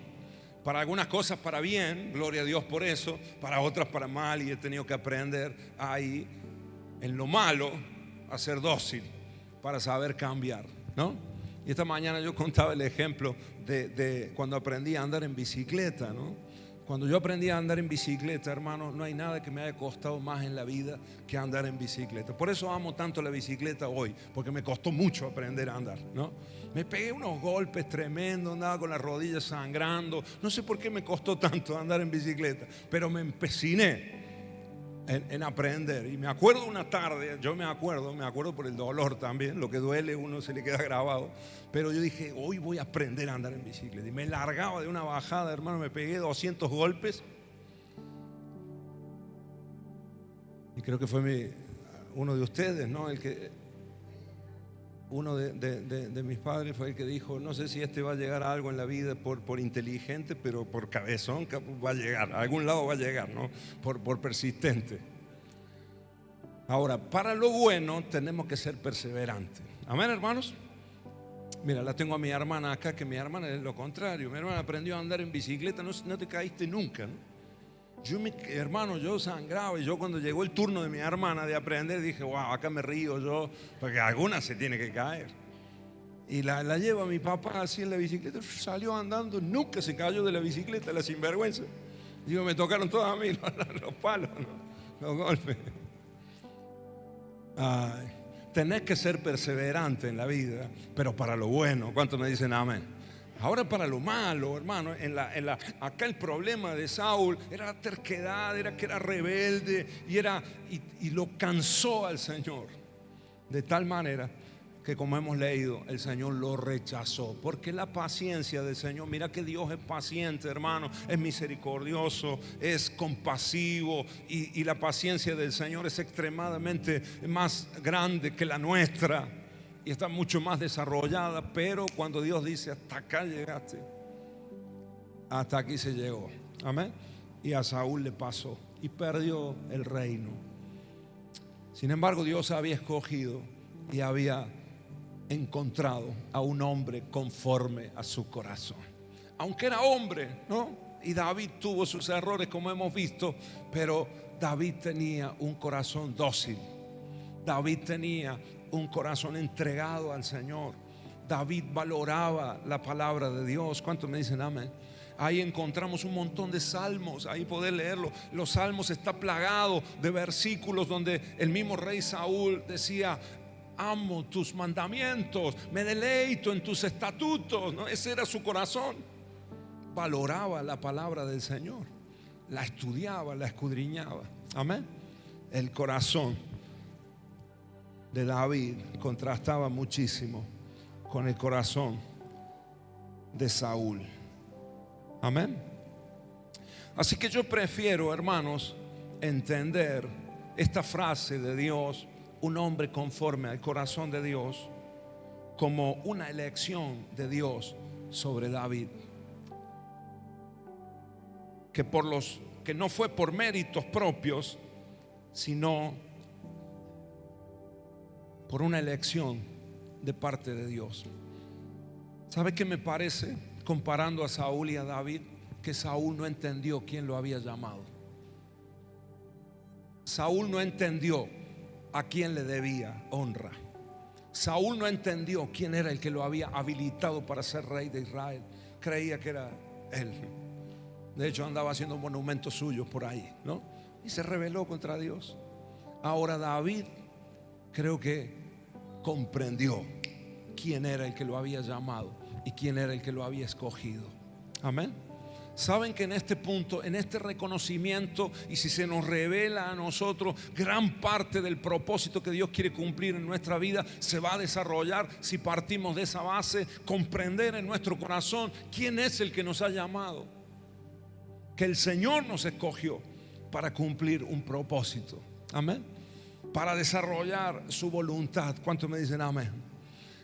Para algunas cosas para bien, gloria a Dios por eso. Para otras para mal, y he tenido que aprender ahí en lo malo a ser dócil para saber cambiar, ¿no? Y esta mañana yo contaba el ejemplo de cuando aprendí a andar en bicicleta, ¿no? Cuando yo aprendí a andar en bicicleta, hermano, no hay nada que me haya costado más en la vida que andar en bicicleta. Por eso amo tanto la bicicleta hoy, porque me costó mucho aprender a andar, ¿no? Me pegué unos golpes tremendos, andaba con las rodillas sangrando. No sé por qué me costó tanto andar en bicicleta, pero me empeciné en aprender. Y me acuerdo una tarde, me acuerdo por el dolor también, lo que duele uno se le queda grabado. Pero yo dije: hoy voy a aprender a andar en bicicleta. Y me largaba de una bajada, hermano, me pegué 200 golpes. Y creo que fue uno de ustedes, ¿no? Uno de mis padres fue el que dijo: no sé si va a llegar a algo en la vida por inteligente, pero por cabezón va a llegar, a algún lado va a llegar, ¿no? Por persistente. Ahora, para lo bueno tenemos que ser perseverantes. Amén, hermanos. Mira, la tengo a mi hermana acá, que mi hermana es lo contrario. Mi hermana aprendió a andar en bicicleta, no te caíste nunca, ¿no? Yo sangraba, y yo cuando llegó el turno de mi hermana de aprender dije: wow, acá me río yo, porque alguna se tiene que caer. Y la lleva mi papá así en la bicicleta, salió andando, nunca se cayó de la bicicleta, la sinvergüenza. Digo, me tocaron todos a mí los palos, ¿no? Los golpes. Ay, tenés que ser perseverante en la vida, pero para lo bueno. ¿Cuántos me dicen amén? Ahora para lo malo, hermano, acá el problema de Saúl era la terquedad, era que era rebelde y lo cansó al Señor. De tal manera que, como hemos leído, el Señor lo rechazó. Porque la paciencia del Señor, mira que Dios es paciente, hermano, es misericordioso, es compasivo, y la paciencia del Señor es extremadamente más grande que la nuestra. Y está mucho más desarrollada. Pero cuando Dios dice: hasta acá llegaste, hasta aquí se llegó. Amén. Y a Saúl le pasó y perdió el reino. Sin embargo, Dios había escogido y había encontrado a un hombre conforme a su corazón. Aunque era hombre, ¿no? Y David tuvo sus errores, como hemos visto, pero David tenía un corazón dócil. David tenía un corazón entregado al Señor. David valoraba la palabra de Dios. ¿Cuántos me dicen amén? Ahí encontramos un montón de salmos, ahí poder leerlo. Los salmos está plagado de versículos donde el mismo rey Saúl decía: amo tus mandamientos, me deleito en tus estatutos, ¿no? Ese era su corazón. Valoraba la palabra del Señor, la estudiaba, la escudriñaba. Amén. El corazón de David contrastaba muchísimo con el corazón de Saúl. Amén. Así que yo prefiero, hermanos, entender esta frase de Dios, un hombre conforme al corazón de Dios, como una elección de Dios sobre David, que no fue por méritos propios, sino por una elección de parte de Dios. ¿Sabe qué me parece? Comparando a Saúl y a David, que Saúl no entendió quién lo había llamado. Saúl no entendió a quién le debía honra. Saúl no entendió quién era el que lo había habilitado para ser rey de Israel. Creía que era él. De hecho, andaba haciendo monumentos suyos por ahí, ¿no? Y se rebeló contra Dios. Ahora David creo que comprendió quién era el que lo había llamado y quién era el que lo había escogido. Amén. Saben que en este punto, en este reconocimiento, y si se nos revela a nosotros, gran parte del propósito que Dios quiere cumplir en nuestra vida se va a desarrollar si partimos de esa base, comprender en nuestro corazón quién es el que nos ha llamado, que el Señor nos escogió para cumplir un propósito. Amén. Para desarrollar su voluntad. ¿Cuántos me dicen amén?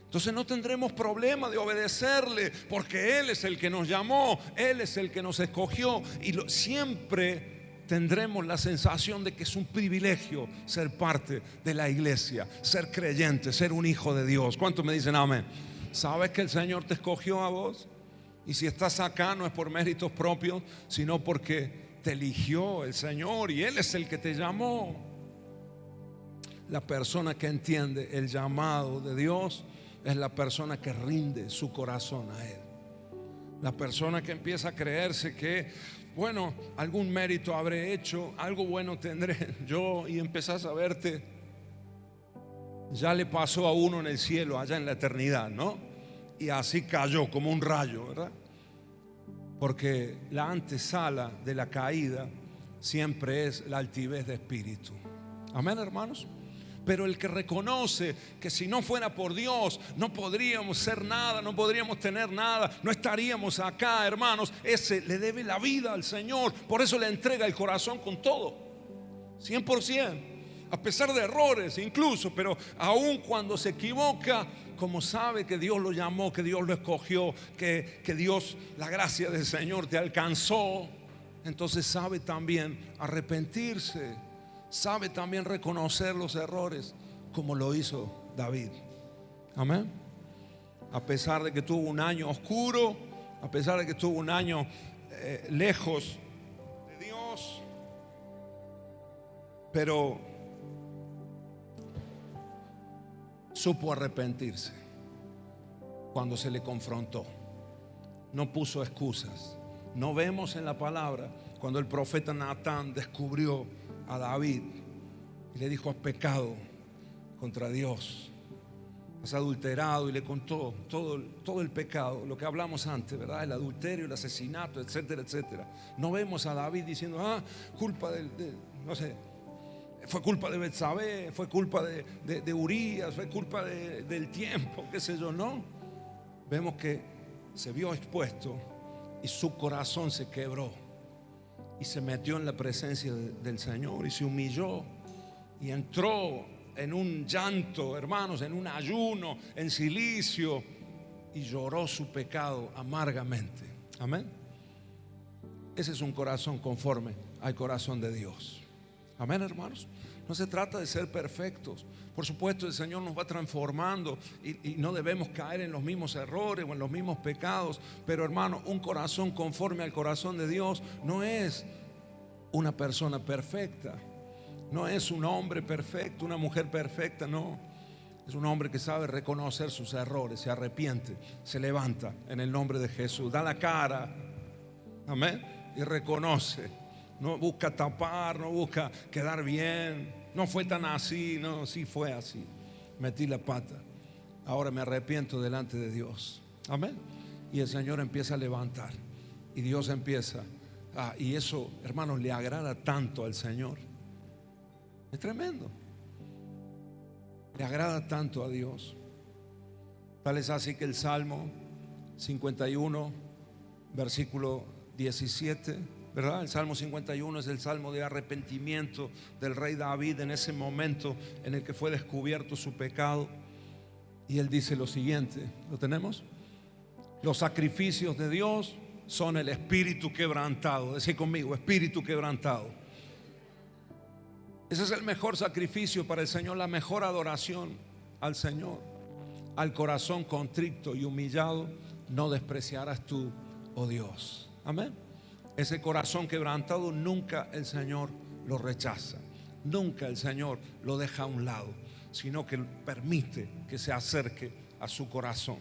Entonces no tendremos problema de obedecerle, porque Él es el que nos llamó, Él es el que nos escogió, y siempre tendremos la sensación de que es un privilegio ser parte de la iglesia, ser creyente, ser un hijo de Dios. ¿Cuántos me dicen amén? ¿Sabes que el Señor te escogió a vos? Y si estás acá no es por méritos propios, sino porque te eligió el Señor y Él es el que te llamó. La persona que entiende el llamado de Dios es la persona que rinde su corazón a Él. La persona que empieza a creerse que, bueno, algún mérito habré hecho, algo bueno tendré yo, y empezás a verte, ya le pasó a uno en el cielo, allá en la eternidad, ¿no? Y así cayó como un rayo, ¿verdad? Porque la antesala de la caída siempre es la altivez de espíritu. Amén, hermanos. Pero el que reconoce que si no fuera por Dios no podríamos ser nada, no podríamos tener nada, no estaríamos acá, hermanos, ese le debe la vida al Señor. Por eso le entrega el corazón con todo, 100%, a pesar de errores incluso, pero aun cuando se equivoca, como sabe que Dios lo llamó, que Dios lo escogió, que Dios, la gracia del Señor te alcanzó, entonces sabe también arrepentirse, sabe también reconocer los errores, como lo hizo David. Amén. A pesar de que tuvo un año oscuro, a pesar de que tuvo un año lejos de Dios, pero supo arrepentirse cuando se le confrontó. No puso excusas. No vemos en la palabra cuando el profeta Natán descubrió a David y le dijo: has pecado contra Dios, has adulterado, y le contó todo el pecado, lo que hablamos antes, ¿verdad? El adulterio, el asesinato, etcétera, etcétera. No vemos a David diciendo: culpa no sé, fue culpa de Betsabé, fue culpa de Urías, fue culpa del tiempo, qué sé yo. No, vemos que se vio expuesto y su corazón se quebró y se metió en la presencia del Señor y se humilló y entró en un llanto, hermanos, en un ayuno, en silicio, y lloró su pecado amargamente. Amén. Ese es un corazón conforme al corazón de Dios. Amén, hermanos. No se trata de ser perfectos. Por supuesto, el Señor nos va transformando y no debemos caer en los mismos errores o en los mismos pecados. Pero, hermano, un corazón conforme al corazón de Dios no es una persona perfecta, no es un hombre perfecto, una mujer perfecta, no. Es un hombre que sabe reconocer sus errores, se arrepiente, se levanta en el nombre de Jesús, da la cara, amén, y reconoce. No busca tapar, no busca quedar bien. No fue tan así, no, sí fue así. Metí la pata. Ahora me arrepiento delante de Dios. Amén. Y el Señor empieza a levantar. Y Dios empieza. Y eso, hermanos, le agrada tanto al Señor. Es tremendo. Le agrada tanto a Dios. Tal es así que el Salmo 51, versículo 17, ¿verdad? El Salmo 51 es el salmo de arrepentimiento del rey David en ese momento en el que fue descubierto su pecado. Y él dice lo siguiente, ¿lo tenemos? Los sacrificios de Dios son el espíritu quebrantado. Decí conmigo, espíritu quebrantado. Ese es el mejor sacrificio para el Señor, la mejor adoración al Señor. Al corazón contrito y humillado no despreciarás tú, oh Dios. Amén. Ese corazón quebrantado nunca el Señor lo rechaza. Nunca el Señor lo deja a un lado, sino que permite que se acerque a su corazón.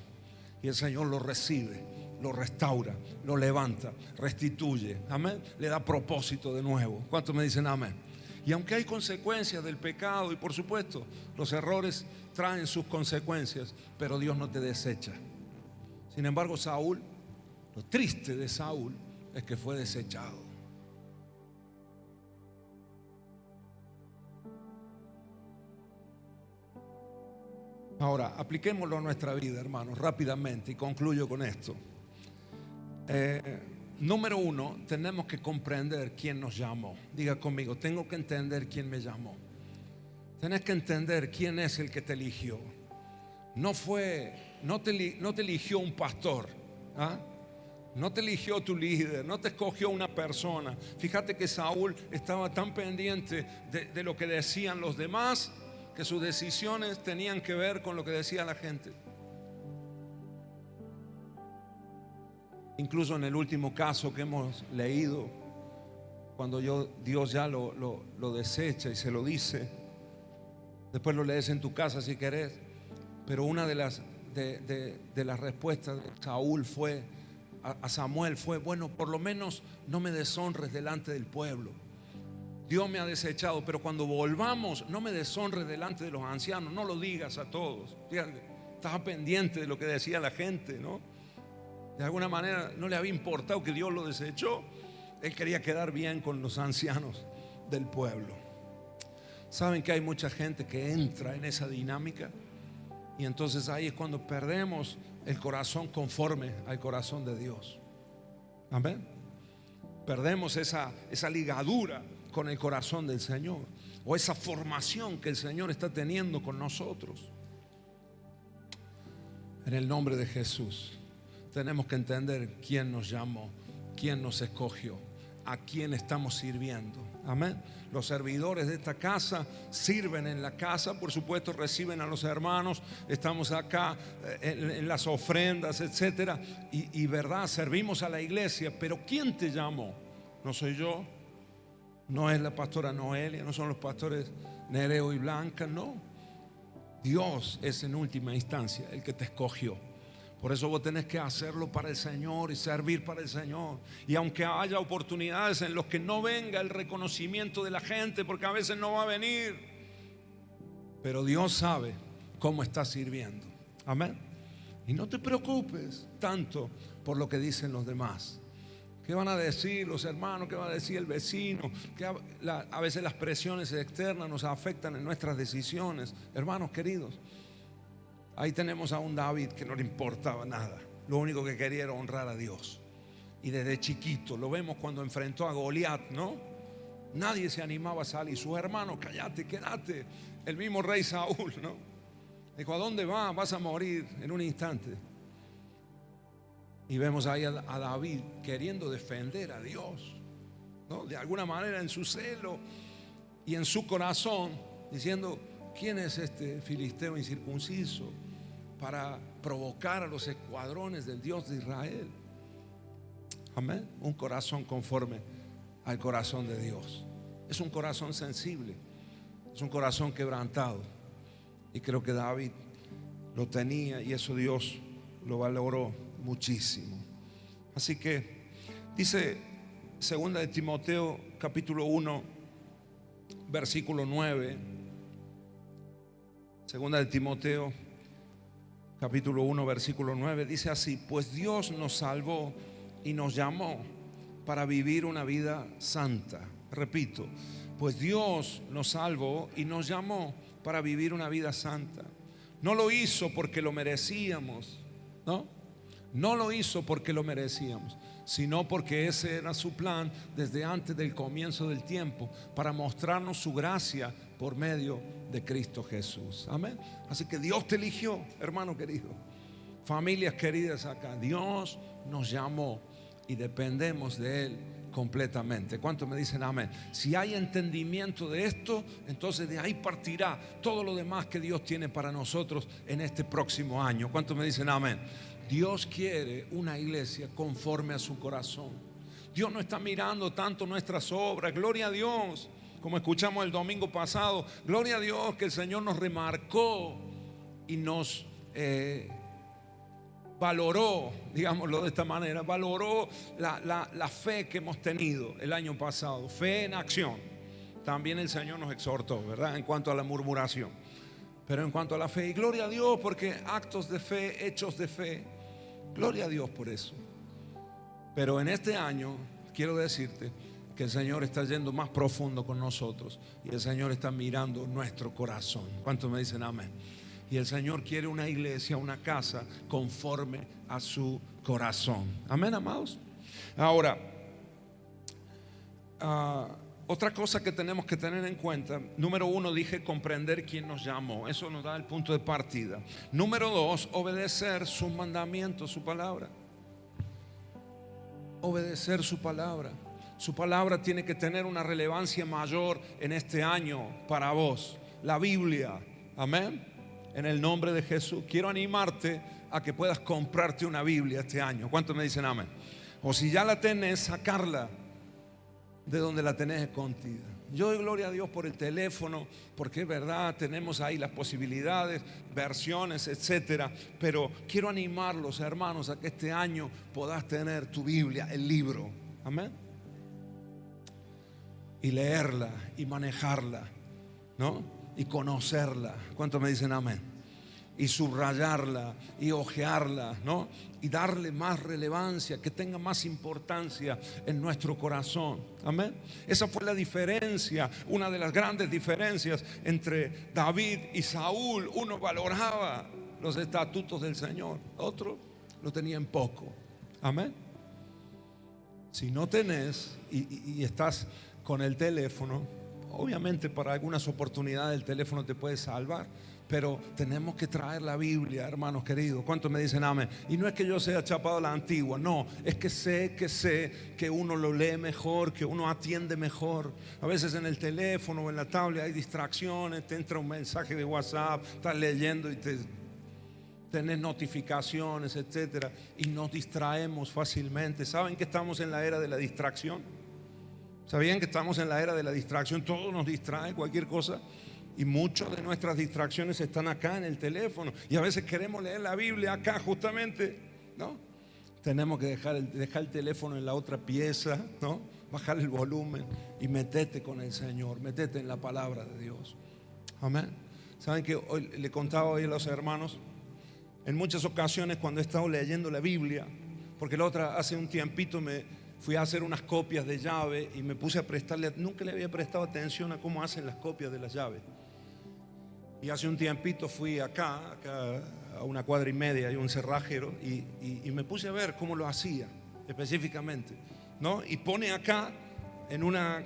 Y el Señor lo recibe, lo restaura, lo levanta, restituye. Amén. Le da propósito de nuevo. ¿Cuántos me dicen amén? Y aunque hay consecuencias del pecado, y por supuesto los errores traen sus consecuencias, pero Dios no te desecha. Sin embargo, Saúl, lo triste de Saúl es que fue desechado. Ahora, apliquémoslo a nuestra vida, hermanos, rápidamente, y concluyo con esto. Número uno, tenemos que comprender quién nos llamó. Diga conmigo, tengo que entender quién me llamó. Tenés que entender quién es el que te eligió. No te eligió un pastor, ¿ah? No te eligió tu líder, no te escogió una persona. Fíjate que Saúl estaba tan pendiente de lo que decían los demás, que sus decisiones tenían que ver con lo que decía la gente. Incluso en el último caso que hemos leído, cuando Dios ya lo desecha y se lo dice, después lo lees en tu casa si querés, pero una de las respuestas de Saúl fue a Samuel fue: bueno, por lo menos no me deshonres delante del pueblo. Dios me ha desechado, pero cuando volvamos no me deshonres delante de los ancianos, no lo digas a todos. Fíjate, estaba pendiente de lo que decía la gente, ¿no? De alguna manera no le había importado que Dios lo desechó. Él quería quedar bien con los ancianos del pueblo. Saben que hay mucha gente que entra en esa dinámica, y entonces ahí es cuando perdemos el corazón conforme al corazón de Dios. Amén. Perdemos esa ligadura con el corazón del Señor, o esa formación que el Señor está teniendo con nosotros. En el nombre de Jesús tenemos que entender quién nos llamó, quién nos escogió, a quién estamos sirviendo. Amén. Los servidores de esta casa sirven en la casa, por supuesto reciben a los hermanos, estamos acá en las ofrendas, etcétera, y verdad, servimos a la iglesia. Pero ¿quién te llamó? No soy yo, no es la pastora Noelia, no son los pastores Nereo y Blanca, no. Dios es en última instancia el que te escogió. Por eso vos tenés que hacerlo para el Señor y servir para el Señor. Y aunque haya oportunidades en las que no venga el reconocimiento de la gente, porque a veces no va a venir, pero Dios sabe cómo estás sirviendo. Amén. Y no te preocupes tanto por lo que dicen los demás. ¿Qué van a decir los hermanos? ¿Qué va a decir el vecino? Que a veces las presiones externas nos afectan en nuestras decisiones. Hermanos queridos, ahí tenemos a un David que no le importaba nada. Lo único que quería era honrar a Dios. Y desde chiquito lo vemos cuando enfrentó a Goliat, ¿no? Nadie se animaba a salir. Sus hermanos: cállate, quédate. El mismo rey Saúl, ¿no? Dijo: ¿a dónde vas? Vas a morir en un instante. Y vemos ahí a David queriendo defender a Dios, ¿no? De alguna manera en su celo y en su corazón, diciendo: ¿quién es este filisteo incircunciso para provocar a los escuadrones del Dios de Israel? Amén. Un corazón conforme al corazón de Dios. Es un corazón sensible, es un corazón quebrantado. Y creo que David lo tenía, y eso Dios lo valoró muchísimo. Así que dice 2 de Timoteo capítulo 1 versículo 9. 2 de Timoteo capítulo 1 versículo 9 dice así: pues Dios nos salvó y nos llamó para vivir una vida santa. Repito, pues Dios nos salvó y nos llamó para vivir una vida santa. No lo hizo porque lo merecíamos, ¿no? No lo hizo porque lo merecíamos, sino porque ese era su plan desde antes del comienzo del tiempo, para mostrarnos su gracia por medio de Cristo Jesús. Amén. Así que Dios te eligió, hermano querido, familias queridas acá. Dios nos llamó y dependemos de Él completamente. ¿Cuántos me dicen amén? Si hay entendimiento de esto, entonces de ahí partirá todo lo demás que Dios tiene para nosotros en este próximo año. ¿Cuántos me dicen amén? Dios quiere una iglesia conforme a su corazón. Dios no está mirando tanto nuestras obras. Gloria a Dios, como escuchamos el domingo pasado. Gloria a Dios que el Señor nos remarcó y nos valoró, digámoslo de esta manera, valoró la fe que hemos tenido el año pasado. Fe en acción. También el Señor nos exhortó, ¿verdad?, en cuanto a la murmuración. Pero en cuanto a la fe, y gloria a Dios porque actos de fe, hechos de fe, gloria a Dios por eso. Pero en este año quiero decirte que el Señor está yendo más profundo con nosotros y el Señor está mirando nuestro corazón. ¿Cuántos me dicen amén? Y el Señor quiere una iglesia, una casa conforme a su corazón. Amén, amados. Ahora, otra cosa que tenemos que tener en cuenta: número uno, dije comprender quién nos llamó. Eso nos da el punto de partida. Número dos, obedecer sus mandamientos, su palabra. Obedecer su palabra. Su palabra tiene que tener una relevancia mayor en este año para vos. La Biblia, amén. En el nombre de Jesús, quiero animarte a que puedas comprarte una Biblia este año. ¿Cuántos me dicen amén? O si ya la tenés, sacarla de donde la tenés escondida. Yo doy gloria a Dios por el teléfono, porque es verdad, tenemos ahí las posibilidades, versiones, etcétera. Pero quiero animarlos, hermanos, a que este año puedas tener tu Biblia, el libro. Amén. Y leerla y manejarla, ¿no? Y conocerla. ¿Cuántos me dicen amén? Y subrayarla y hojearla, ¿no? Y darle más relevancia, que tenga más importancia en nuestro corazón. Amén. Esa fue la diferencia, una de las grandes diferencias entre David y Saúl. Uno valoraba los estatutos del Señor, otro lo tenía en poco. Amén. Si no tenés y estás con el teléfono, obviamente para algunas oportunidades el teléfono te puede salvar, pero tenemos que traer la Biblia, hermanos queridos. ¿Cuántos me dicen amén? Y no es que yo sea chapado a la antigua, no, es que sé que uno lo lee mejor, que uno atiende mejor. A veces en el teléfono o en la tablet hay distracciones, te entra un mensaje de WhatsApp, estás leyendo y tenés notificaciones, etcétera, y nos distraemos fácilmente. ¿Saben que estamos en la era de la distracción? ¿Sabían que estamos en la era de la distracción? Todo nos distrae, cualquier cosa. Y muchas de nuestras distracciones están acá en el teléfono. Y a veces queremos leer la Biblia acá justamente, ¿no? Tenemos que dejar el teléfono en la otra pieza, ¿no? Bajar el volumen y metete con el Señor. Metete en la palabra de Dios. Amén. ¿Saben que hoy le contaba hoy a los hermanos? En muchas ocasiones cuando he estado leyendo la Biblia, porque hace un tiempito fui a hacer unas copias de llave y me puse a prestarle, nunca le había prestado atención a cómo hacen las copias de las llaves. Y hace un tiempito fui acá a una cuadra y media, hay un cerrajero, y me puse a ver cómo lo hacía específicamente, ¿no? Y pone acá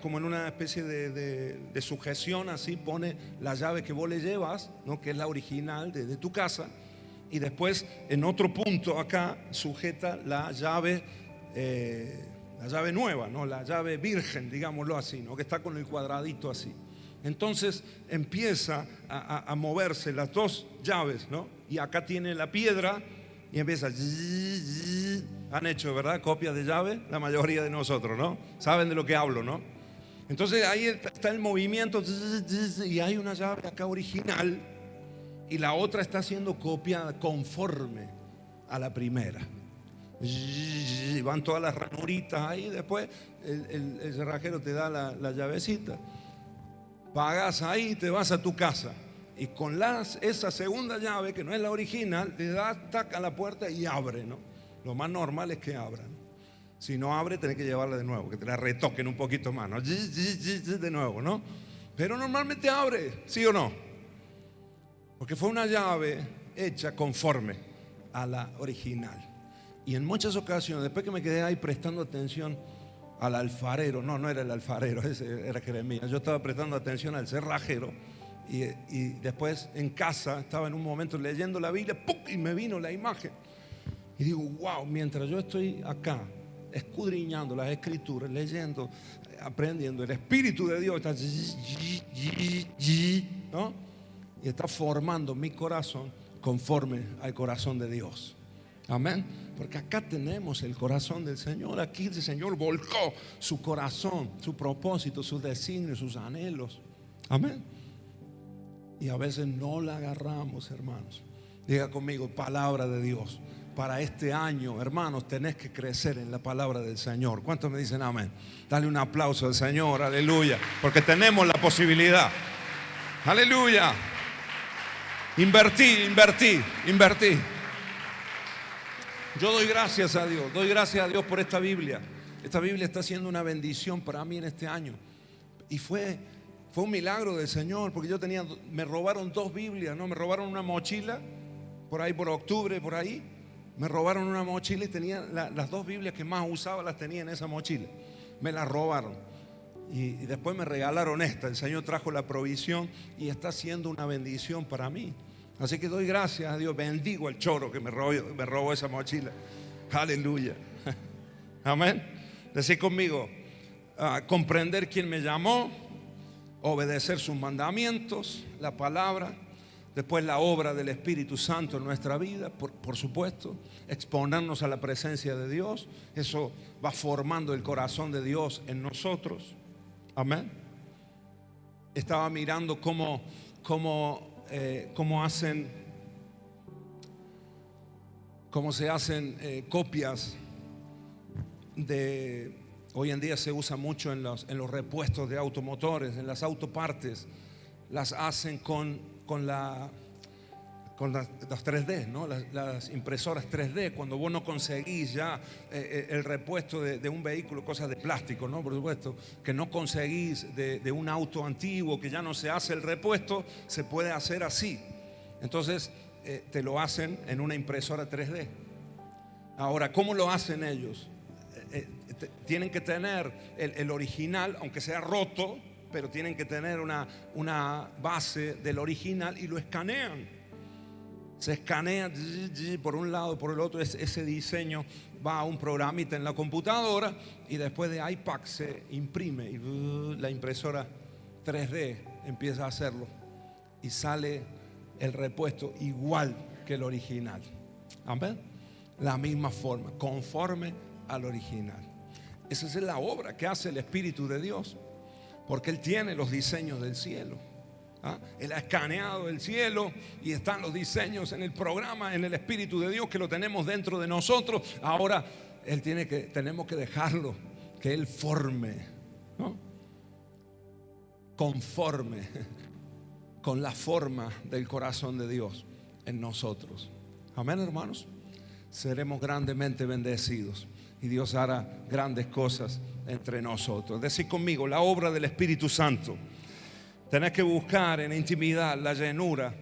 como en una especie de sujeción, así pone la llave que vos le llevas, ¿no? Que es la original de tu casa, y después en otro punto acá sujeta la llave nueva, ¿no? La llave virgen, digámoslo así, ¿no? Que está con el cuadradito así. Entonces empieza a moverse las dos llaves, ¿no? Y acá tiene la piedra y empieza. Han hecho, ¿verdad?, copias de llave la mayoría de nosotros, ¿no? Saben de lo que hablo, ¿no? Entonces ahí está el movimiento y hay una llave acá original y la otra está siendo copiada conforme a la primera. Y van todas las ranuritas ahí. Después el cerrajero te da la llavecita, pagas ahí y te vas a tu casa. Y con esa segunda llave, que no es la original, le das tac a la puerta y abre, ¿no? Lo más normal es que abra, ¿no? Si no abre, tenés que llevarla de nuevo, que te la retoquen un poquito más, ¿no? De nuevo, ¿no? Pero normalmente abre, ¿sí o no? Porque fue una llave hecha conforme a la original. Y en muchas ocasiones, después que me quedé ahí prestando atención al alfarero, no era el alfarero, ese era Jeremías, yo estaba prestando atención al cerrajero, y después en casa estaba en un momento leyendo la Biblia, ¡pum!, y me vino la imagen. Y digo, wow, mientras yo estoy acá escudriñando las escrituras, leyendo, aprendiendo, el Espíritu de Dios está, ¿no?, y está formando mi corazón conforme al corazón de Dios. Amén. Porque acá tenemos el corazón del Señor. Aquí el Señor volcó su corazón, su propósito, sus designios, sus anhelos. Amén. Y a veces no la agarramos, hermanos. Diga conmigo, palabra de Dios. Para este año, hermanos, tenés que crecer en la palabra del Señor. ¿Cuántos me dicen amén? Dale un aplauso al Señor, aleluya. Porque tenemos la posibilidad. Aleluya. Invertí. Yo doy gracias a Dios por esta Biblia. Esta Biblia está siendo una bendición para mí en este año. Y fue un milagro del Señor, porque me robaron 2 Biblias, ¿no? Me robaron una mochila, por ahí por octubre, por ahí. Me robaron una mochila y tenía las 2 Biblias que más usaba, las tenía en esa mochila. Me las robaron. Y después me regalaron esta. El Señor trajo la provisión y está siendo una bendición para mí. Así que doy gracias a Dios, bendigo al choro que me robó esa mochila. Aleluya. Amén. Decí conmigo, comprender quién me llamó, obedecer sus mandamientos, la palabra, después la obra del Espíritu Santo en nuestra vida, por supuesto, exponernos a la presencia de Dios. Eso va formando el corazón de Dios en nosotros. Amén. Estaba mirando cómo se hacen copias de. Hoy en día se usa mucho en los repuestos de automotores, en las autopartes. Las hacen con las 3D, ¿no? Las impresoras 3D. Cuando vos no conseguís ya el repuesto de un vehículo, cosas de plástico, ¿no? Por supuesto, que no conseguís de un auto antiguo, que ya no se hace el repuesto, se puede hacer así. Entonces te lo hacen en una impresora 3D. Ahora, ¿cómo lo hacen ellos? Tienen que tener el original, aunque sea roto, pero tienen que tener una base del original y lo escanean. Se escanea por un lado, por el otro. Ese diseño va a un programita en la computadora y después de iPac se imprime y la impresora 3D empieza a hacerlo y sale el repuesto igual que el original. Amén. La misma forma, conforme al original. Esa es la obra que hace el Espíritu de Dios, porque Él tiene los diseños del cielo. Él ha escaneado el cielo y están los diseños en el programa, en el Espíritu de Dios, que lo tenemos dentro de nosotros. Ahora tenemos que dejarlo que Él forme, ¿no?, conforme con la forma del corazón de Dios en nosotros. Amén, hermanos. Seremos grandemente bendecidos y Dios hará grandes cosas entre nosotros. Decid conmigo, la obra del Espíritu Santo. Tenés que buscar en intimidad la llenura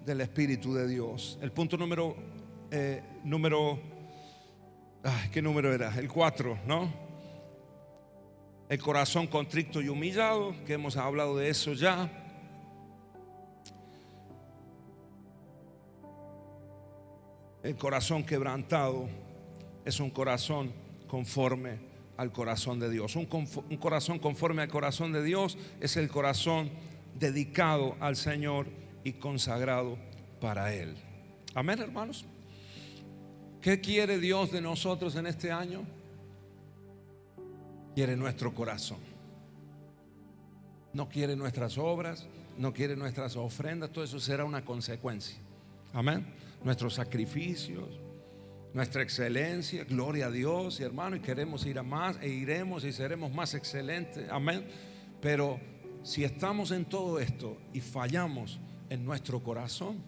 del Espíritu de Dios. El punto ¿qué número era? El 4, ¿no? El corazón contrito y humillado, que hemos hablado de eso ya. El corazón quebrantado es un corazón conforme al corazón de Dios. Un corazón conforme al corazón de Dios es el corazón dedicado al Señor y consagrado para Él. Amén, hermanos. ¿Qué quiere Dios de nosotros en este año? Quiere nuestro corazón. No quiere nuestras obras, no quiere nuestras ofrendas. Todo eso será una consecuencia. Amén. Nuestros sacrificios, nuestra excelencia, gloria a Dios, y hermano, y queremos ir a más, e iremos y seremos más excelentes. Amén. Pero si estamos en todo esto y fallamos en nuestro corazón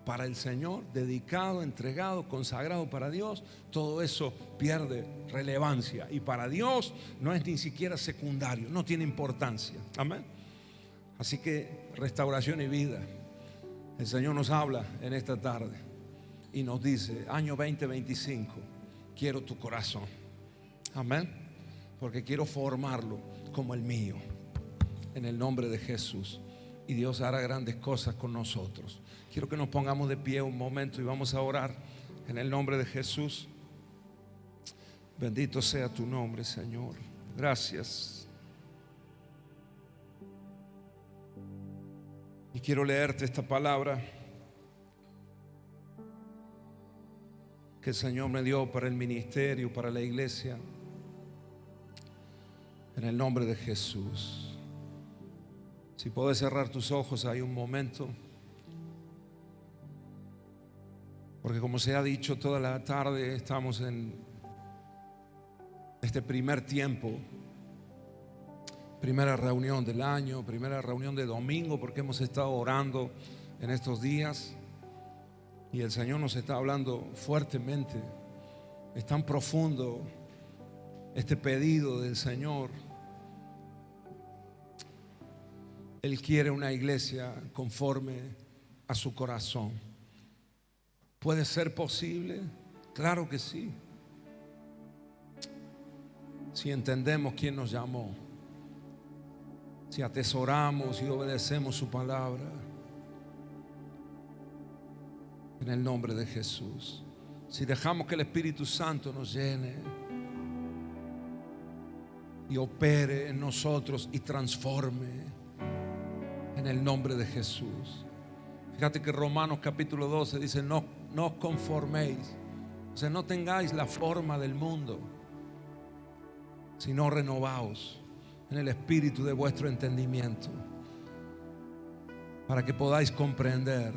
para el Señor, dedicado, entregado, consagrado para Dios, todo eso pierde relevancia y para Dios no es ni siquiera secundario, no tiene importancia. Amén. Así que restauración y vida El Señor nos habla en esta tarde y nos dice: año 2025, quiero tu corazón. Amén. Porque quiero formarlo como el mío, en el nombre de Jesús. Y Dios hará grandes cosas con nosotros. Quiero que nos pongamos de pie un momento y vamos a orar en el nombre de Jesús. Bendito sea tu nombre, Señor. Gracias. Y quiero leerte esta palabra que el Señor me dio para el ministerio, para la iglesia, en el nombre de Jesús. Si puedes cerrar tus ojos ahí un momento, porque como se ha dicho toda la tarde, estamos en este primer tiempo, primera reunión del año, primera reunión de domingo, porque hemos estado orando en estos días y el Señor nos está hablando fuertemente. Es tan profundo este pedido del Señor. Él quiere una iglesia conforme a su corazón. ¿Puede ser posible? Claro que sí. Si entendemos quién nos llamó, si atesoramos y obedecemos su palabra, en el nombre de Jesús. Si dejamos que el Espíritu Santo nos llene y opere en nosotros y transforme, en el nombre de Jesús. Fíjate que Romanos capítulo 12 dice: no os conforméis, o sea, no tengáis la forma del mundo, sino renovaos en el espíritu de vuestro entendimiento, para que podáis comprender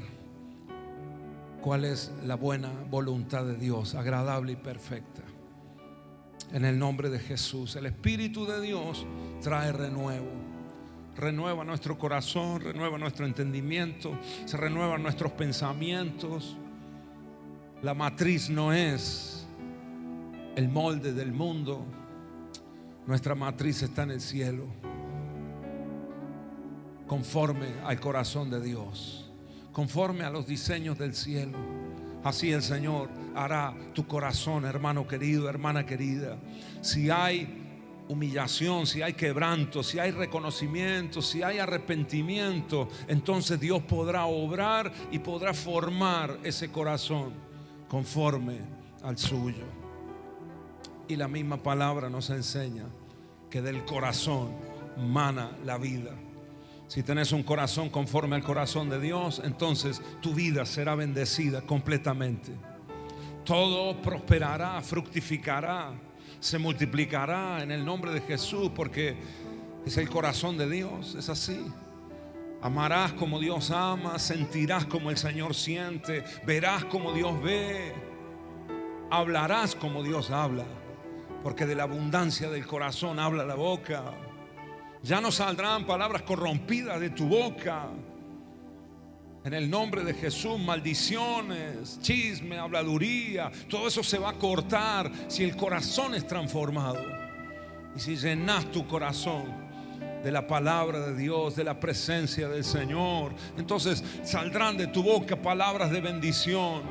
cuál es la buena voluntad de Dios, agradable y perfecta. En el nombre de Jesús. El Espíritu de Dios trae renuevo. Renueva nuestro corazón, renueva nuestro entendimiento, se renuevan nuestros pensamientos. La matriz no es el molde del mundo. Nuestra matriz está en el cielo, conforme al corazón de Dios, conforme a los diseños del cielo. Así el Señor hará tu corazón, hermano querido, hermana querida. Si hay humillación, si hay quebranto, si hay reconocimiento, si hay arrepentimiento, entonces Dios podrá obrar y podrá formar ese corazón conforme al suyo. Y la misma palabra nos enseña que del corazón mana la vida. Si tenés un corazón conforme al corazón de Dios, entonces tu vida será bendecida completamente. Todo prosperará, fructificará, se multiplicará en el nombre de Jesús, porque es el corazón de Dios, es así. Amarás como Dios ama, sentirás como el Señor siente, verás como Dios ve, hablarás como Dios habla, porque de la abundancia del corazón habla la boca. Ya no saldrán palabras corrompidas de tu boca. En el nombre de Jesús, maldiciones, chisme, habladuría, todo eso se va a cortar si el corazón es transformado. Y si llenas tu corazón de la palabra de Dios, de la presencia del Señor, entonces saldrán de tu boca palabras de bendición,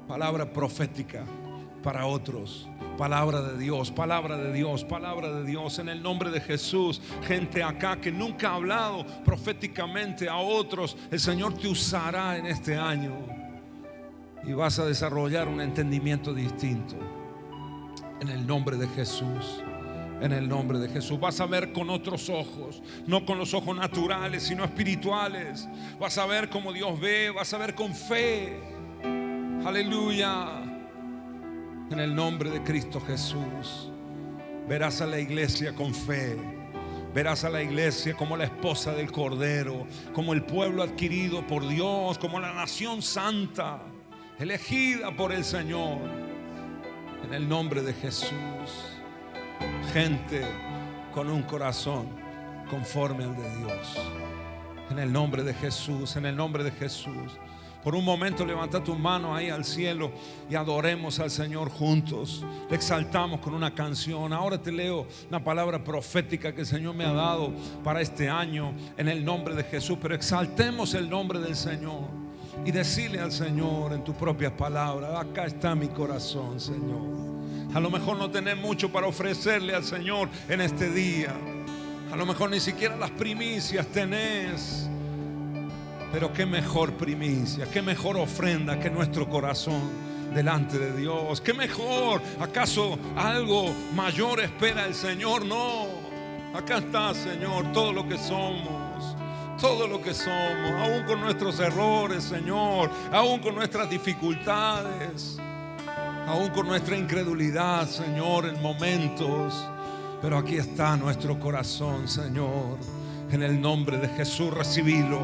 palabra profética para otros. Palabra de Dios, palabra de Dios, palabra de Dios, en el nombre de Jesús. Gente acá que nunca ha hablado proféticamente a otros, el Señor te usará en este año y vas a desarrollar un entendimiento distinto. En el nombre de Jesús. En el nombre de Jesús. Vas a ver con otros ojos, no con los ojos naturales, sino espirituales. Vas a ver como Dios ve, vas a ver con fe. Aleluya. En el nombre de Cristo Jesús. Verás a la iglesia con fe. Verás a la iglesia como la esposa del Cordero, como el pueblo adquirido por Dios, como la nación santa, elegida por el Señor. En el nombre de Jesús. Gente con un corazón conforme al de Dios. En el nombre de Jesús, en el nombre de Jesús. Por un momento levanta tu mano ahí al cielo y adoremos al Señor juntos. Le exaltamos con una canción. Ahora te leo una palabra profética que el Señor me ha dado para este año en el nombre de Jesús. Pero exaltemos el nombre del Señor y decirle al Señor en tus propias palabras: acá está mi corazón, Señor. A lo mejor no tenés mucho para ofrecerle al Señor en este día. A lo mejor ni siquiera las primicias tenés. Pero qué mejor primicia, qué mejor ofrenda que nuestro corazón delante de Dios. Qué mejor. ¿Acaso algo mayor espera el Señor? No. Acá está, Señor, todo lo que somos. Todo lo que somos, aún con nuestros errores, Señor, aún con nuestras dificultades, aún con nuestra incredulidad, Señor, en momentos. Pero aquí está nuestro corazón, Señor. En el nombre de Jesús, recibilo.